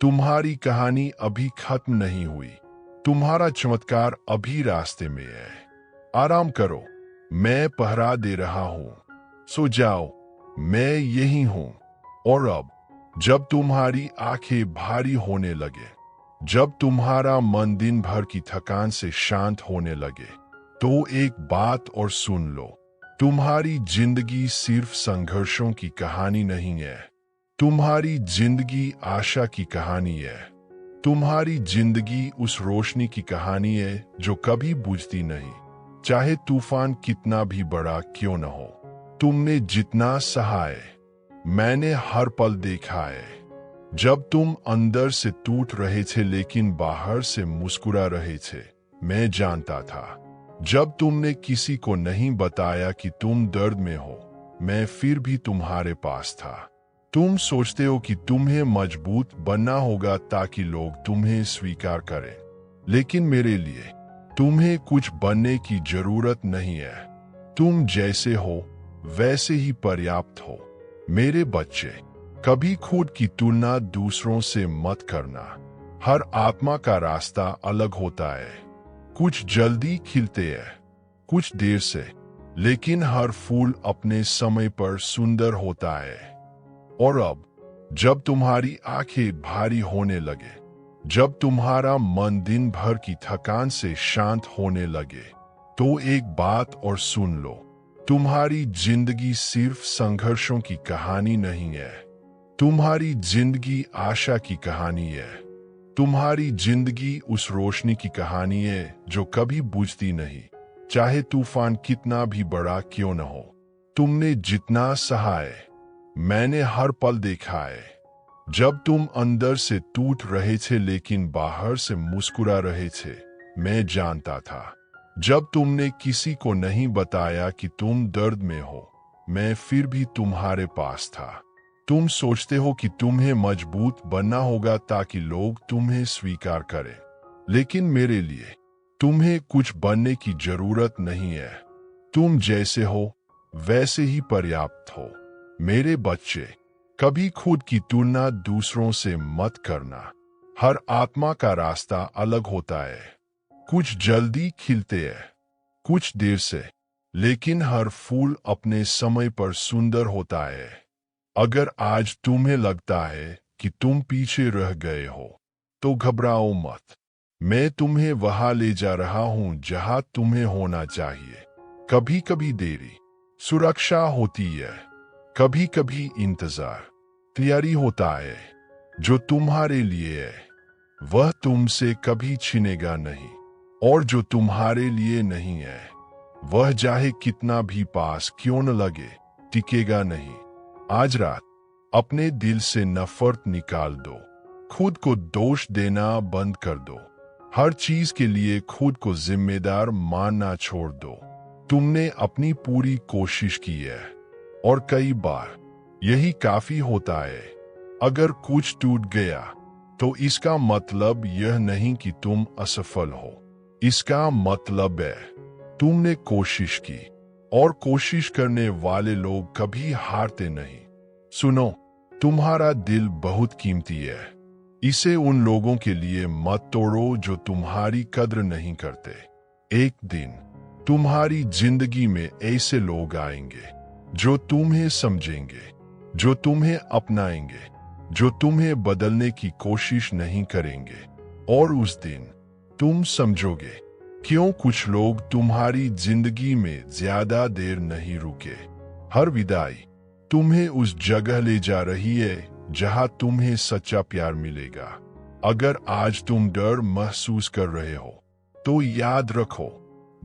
तुम्हारी कहानी अभी खत्म नहीं हुई, तुम्हारा चमत्कार अभी रास्ते में है। आराम करो, मैं पहरा दे रहा हूं। सो जाओ, मैं यही हूं। और अब जब तुम्हारी आंखें भारी होने लगे, जब तुम्हारा मन दिन भर की थकान से शांत होने लगे, तो एक बात और सुन लो। तुम्हारी जिंदगी सिर्फ संघर्षों की कहानी नहीं है, तुम्हारी जिंदगी आशा की कहानी है। तुम्हारी जिंदगी उस रोशनी की कहानी है जो कभी बुझती नहीं, चाहे तूफान कितना भी बड़ा क्यों न हो। तुमने जितना सहा है, मैंने हर पल देखा है। जब तुम अंदर से टूट रहे थे लेकिन बाहर से मुस्कुरा रहे थे, मैं जानता था। जब तुमने किसी को नहीं बताया कि तुम दर्द में हो, मैं फिर भी तुम्हारे पास था। तुम सोचते हो कि तुम्हें मजबूत बनना होगा ताकि लोग तुम्हें स्वीकार करें, लेकिन मेरे लिए तुम्हें कुछ बनने की जरूरत नहीं है। तुम जैसे हो वैसे ही पर्याप्त हो। मेरे बच्चे, कभी खुद की तुलना दूसरों से मत करना। हर आत्मा का रास्ता अलग होता है। कुछ जल्दी खिलते हैं, कुछ देर से, लेकिन हर फूल अपने समय पर सुंदर होता है। और अब जब तुम्हारी आंखें भारी होने लगे, जब तुम्हारा मन दिन भर की थकान से शांत होने लगे, तो एक बात और सुन लो। तुम्हारी जिंदगी सिर्फ संघर्षों की कहानी नहीं है, तुम्हारी जिंदगी आशा की कहानी है। तुम्हारी जिंदगी उस रोशनी की कहानी है जो कभी बुझती नहीं, चाहे तूफान कितना भी बड़ा क्यों न हो। तुमने जितना सहा है, मैंने हर पल देखा है। जब तुम अंदर से टूट रहे थे लेकिन बाहर से मुस्कुरा रहे थे, मैं जानता था। जब तुमने किसी को नहीं बताया कि तुम दर्द में हो, मैं फिर भी तुम्हारे पास था। तुम सोचते हो कि तुम्हें मजबूत बनना होगा ताकि लोग तुम्हें स्वीकार करें, लेकिन मेरे लिए तुम्हें कुछ बनने की जरूरत नहीं है। तुम जैसे हो वैसे ही पर्याप्त हो। मेरे बच्चे, कभी खुद की तुलना दूसरों से मत करना। हर आत्मा का रास्ता अलग होता है। कुछ जल्दी खिलते हैं, कुछ देर से, लेकिन हर फूल अपने समय पर सुंदर होता है। अगर आज तुम्हें लगता है कि तुम पीछे रह गए हो, तो घबराओ मत। मैं तुम्हें वहां ले जा रहा हूं जहां तुम्हें होना चाहिए। कभी कभी देरी सुरक्षा होती है, कभी कभी इंतजार तैयारी होता है। जो तुम्हारे लिए है वह तुमसे कभी छिनेगा नहीं, और जो तुम्हारे लिए नहीं है वह चाहे कितना भी पास क्यों न लगे, टिकेगा नहीं। आज रात अपने दिल से नफरत निकाल दो, खुद को दोष देना बंद कर दो, हर चीज के लिए खुद को जिम्मेदार मानना छोड़ दो। तुमने अपनी पूरी कोशिश की है, और कई बार यही काफी होता है। अगर कुछ टूट गया तो इसका मतलब यह नहीं कि तुम असफल हो, इसका मतलब है तुमने कोशिश की, और कोशिश करने वाले लोग कभी हारते नहीं। सुनो, तुम्हारा दिल बहुत कीमती है, इसे उन लोगों के लिए मत तोड़ो जो तुम्हारी कद्र नहीं करते। एक दिन तुम्हारी जिंदगी में ऐसे लोग आएंगे जो तुम्हें समझेंगे, जो तुम्हें अपनाएंगे, जो तुम्हें बदलने की कोशिश नहीं करेंगे। और उस दिन तुम समझोगे क्यों कुछ लोग तुम्हारी जिंदगी में ज्यादा देर नहीं रुके। हर विदाई तुम्हें उस जगह ले जा रही है जहां तुम्हें सच्चा प्यार मिलेगा। अगर आज तुम डर महसूस कर रहे हो, तो याद रखो,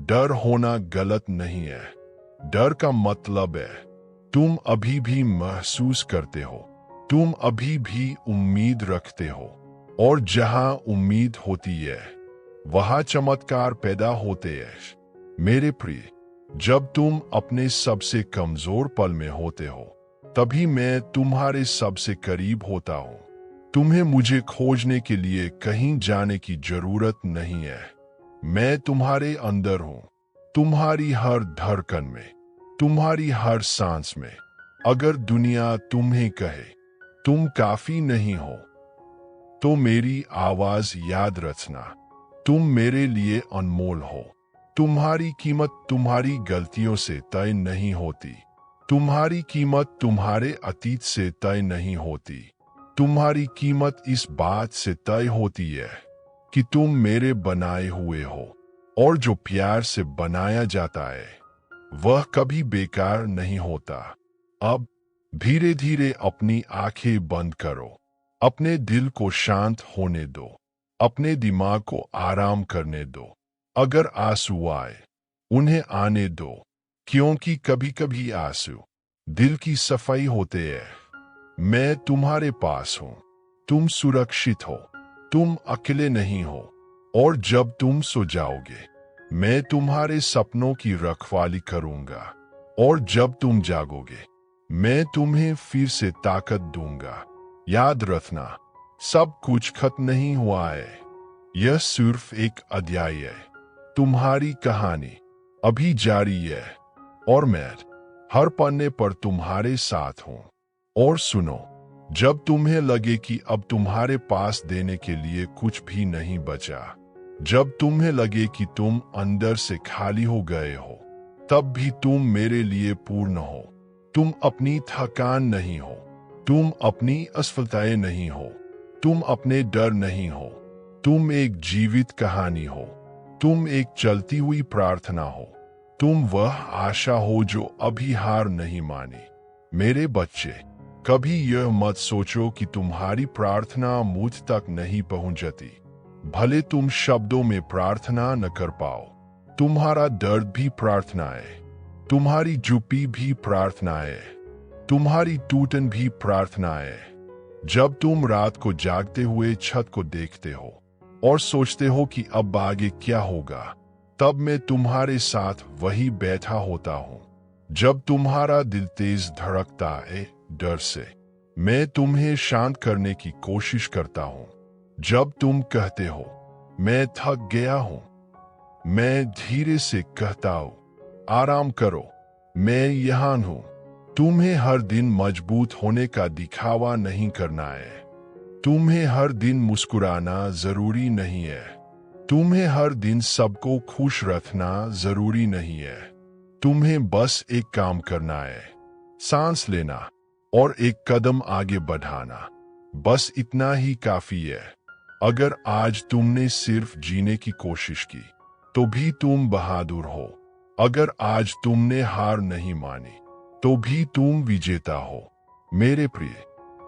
डर होना गलत नहीं है। डर का मतलब है तुम अभी भी महसूस करते हो, तुम अभी भी उम्मीद रखते हो, और जहां उम्मीद होती है वहां चमत्कार पैदा होते हैं। मेरे प्रिय, जब तुम अपने सबसे कमजोर पल में होते हो तभी मैं तुम्हारे सबसे करीब होता हूं। तुम्हें मुझे खोजने के लिए कहीं जाने की जरूरत नहीं है। मैं तुम्हारे अंदर हूं, तुम्हारी हर धड़कन में, तुम्हारी हर सांस में। अगर दुनिया तुम्हें कहे तुम काफी नहीं हो, तो मेरी आवाज याद रखना, तुम मेरे लिए अनमोल हो। तुम्हारी कीमत तुम्हारी गलतियों से तय नहीं होती, तुम्हारी कीमत तुम्हारे अतीत से तय नहीं होती। तुम्हारी कीमत इस बात से तय होती है कि तुम मेरे बनाए हुए हो, और जो प्यार से बनाया जाता है वह कभी बेकार नहीं होता। अब धीरे धीरे अपनी आंखें बंद करो, अपने दिल को शांत होने दो, अपने दिमाग को आराम करने दो। अगर आंसू आए उन्हें आने दो, क्योंकि कभी कभी आंसू दिल की सफाई होते हैं। मैं तुम्हारे पास हूं, तुम सुरक्षित हो, तुम अकेले नहीं हो। और जब तुम सो जाओगे मैं तुम्हारे सपनों की रखवाली करूंगा, और जब तुम जागोगे मैं तुम्हें फिर से ताकत दूंगा। याद रखना, सब कुछ खत्म नहीं हुआ है, यह सिर्फ एक अध्याय है। तुम्हारी कहानी अभी जारी है, और मैं हर पन्ने पर तुम्हारे साथ हूं। और सुनो, जब तुम्हें लगे कि अब तुम्हारे पास देने के लिए कुछ भी नहीं बचा, जब तुम्हें लगे कि तुम अंदर से खाली हो गए हो, तब भी तुम मेरे लिए पूर्ण हो। तुम अपनी थकान नहीं हो, तुम अपनी असफलताएं नहीं हो, तुम अपने डर नहीं हो। तुम एक जीवित कहानी हो, तुम एक चलती हुई प्रार्थना हो, तुम वह आशा हो जो अभी हार नहीं मानी। मेरे बच्चे, कभी यह मत सोचो कि तुम्हारी प्रार्थना मुझ तक नहीं पहुंचती। भले तुम शब्दों में प्रार्थना न कर पाओ, तुम्हारा दर्द भी प्रार्थना है, तुम्हारी चुप्पी भी प्रार्थना है, तुम्हारी टूटन भी प्रार्थना है। जब तुम रात को जागते हुए छत को देखते हो और सोचते हो कि अब आगे क्या होगा, तब मैं तुम्हारे साथ वही बैठा होता हूं। जब तुम्हारा दिल तेज धड़कता है डर से, मैं तुम्हें शांत करने की कोशिश करता हूं। जब तुम कहते हो मैं थक गया हूं, मैं धीरे से कहता हूं आराम करो, मैं यहां हूं। तुम्हें हर दिन मजबूत होने का दिखावा नहीं करना है, तुम्हें हर दिन मुस्कुराना जरूरी नहीं है, तुम्हें हर दिन सबको खुश रखना जरूरी नहीं है। तुम्हें बस एक काम करना है, सांस लेना और एक कदम आगे बढ़ाना। बस इतना ही काफी है। अगर आज तुमने सिर्फ जीने की कोशिश की तो भी तुम बहादुर हो। अगर आज तुमने हार नहीं मानी तो भी तुम विजेता हो। मेरे प्रिय,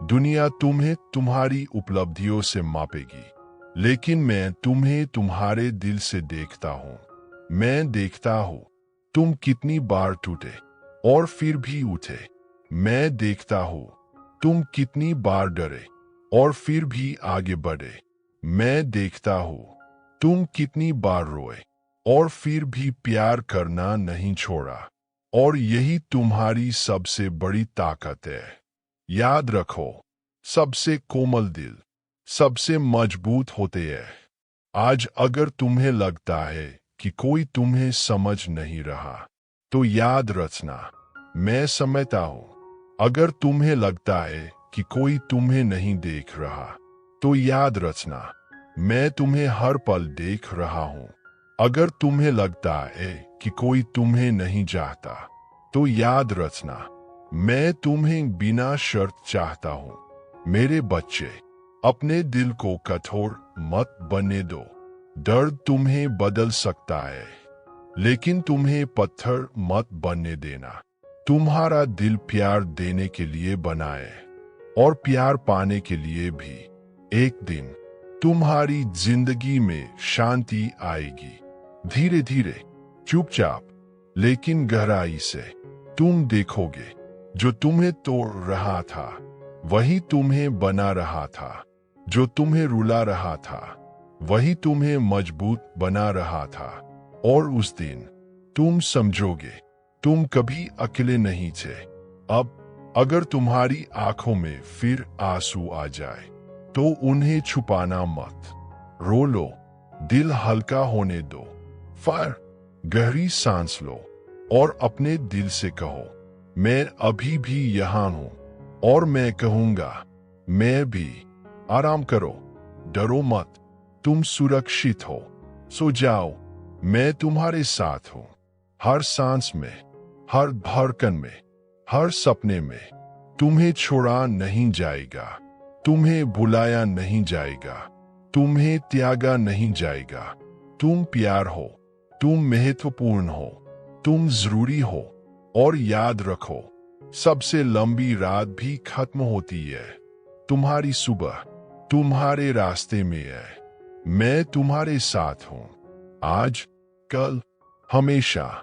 दुनिया तुम्हें तुम्हारी उपलब्धियों से मापेगी, लेकिन मैं तुम्हें तुम्हारे दिल से देखता हूं। मैं देखता हूं तुम कितनी बार टूटे और फिर भी उठे। मैं देखता हूं तुम कितनी बार डरे और फिर भी आगे बढ़े। मैं देखता हूं तुम कितनी बार रोए और फिर भी प्यार करना नहीं छोड़ा। और यही तुम्हारी सबसे बड़ी ताकत है। याद रखो, सबसे कोमल दिल सबसे मजबूत होते हैं। आज अगर तुम्हें लगता है कि कोई तुम्हें समझ नहीं रहा, तो याद रखना, मैं समझता हूं। अगर तुम्हें लगता है कि कोई तुम्हें नहीं देख रहा, तो याद रखना, मैं तुम्हें हर पल देख रहा हूं। अगर तुम्हें लगता है कि कोई तुम्हें नहीं चाहता, तो याद रखना, मैं तुम्हें बिना शर्त चाहता हूं। मेरे बच्चे, अपने दिल को कठोर मत बनने दो। दर्द तुम्हें बदल सकता है, लेकिन तुम्हें पत्थर मत बनने देना। तुम्हारा दिल प्यार देने के लिए बना है, और प्यार पाने के लिए भी। एक दिन तुम्हारी जिंदगी में शांति आएगी। धीरे धीरे, चुपचाप, लेकिन गहराई से तुम देखोगे जो तुम्हें तोड़ रहा था वही तुम्हें बना रहा था, जो तुम्हें रुला रहा था वही तुम्हें मजबूत बना रहा था। और उस दिन तुम समझोगे तुम कभी अकेले नहीं थे। अब अगर तुम्हारी आंखों में फिर आंसू आ जाए तो उन्हें छुपाना मत, रो लो, दिल हल्का होने दो। फिर गहरी सांस लो और अपने दिल से कहो, मैं अभी भी यहाँ हूं और मैं कहूंगा मैं भी। आराम करो, डरो मत, तुम सुरक्षित हो। सो जाओ, मैं तुम्हारे साथ हूं, हर सांस में, हर धड़कन में, हर सपने में। तुम्हें छोड़ा नहीं जाएगा, तुम्हें बुलाया नहीं जाएगा, तुम्हें त्यागा नहीं जाएगा। तुम प्यार हो, तुम महत्वपूर्ण हो, तुम जरूरी हो। और याद रखो, सबसे लंबी रात भी खत्म होती है, तुम्हारी सुबह तुम्हारे रास्ते में है। मैं तुम्हारे साथ हूं, आज, कल, हमेशा।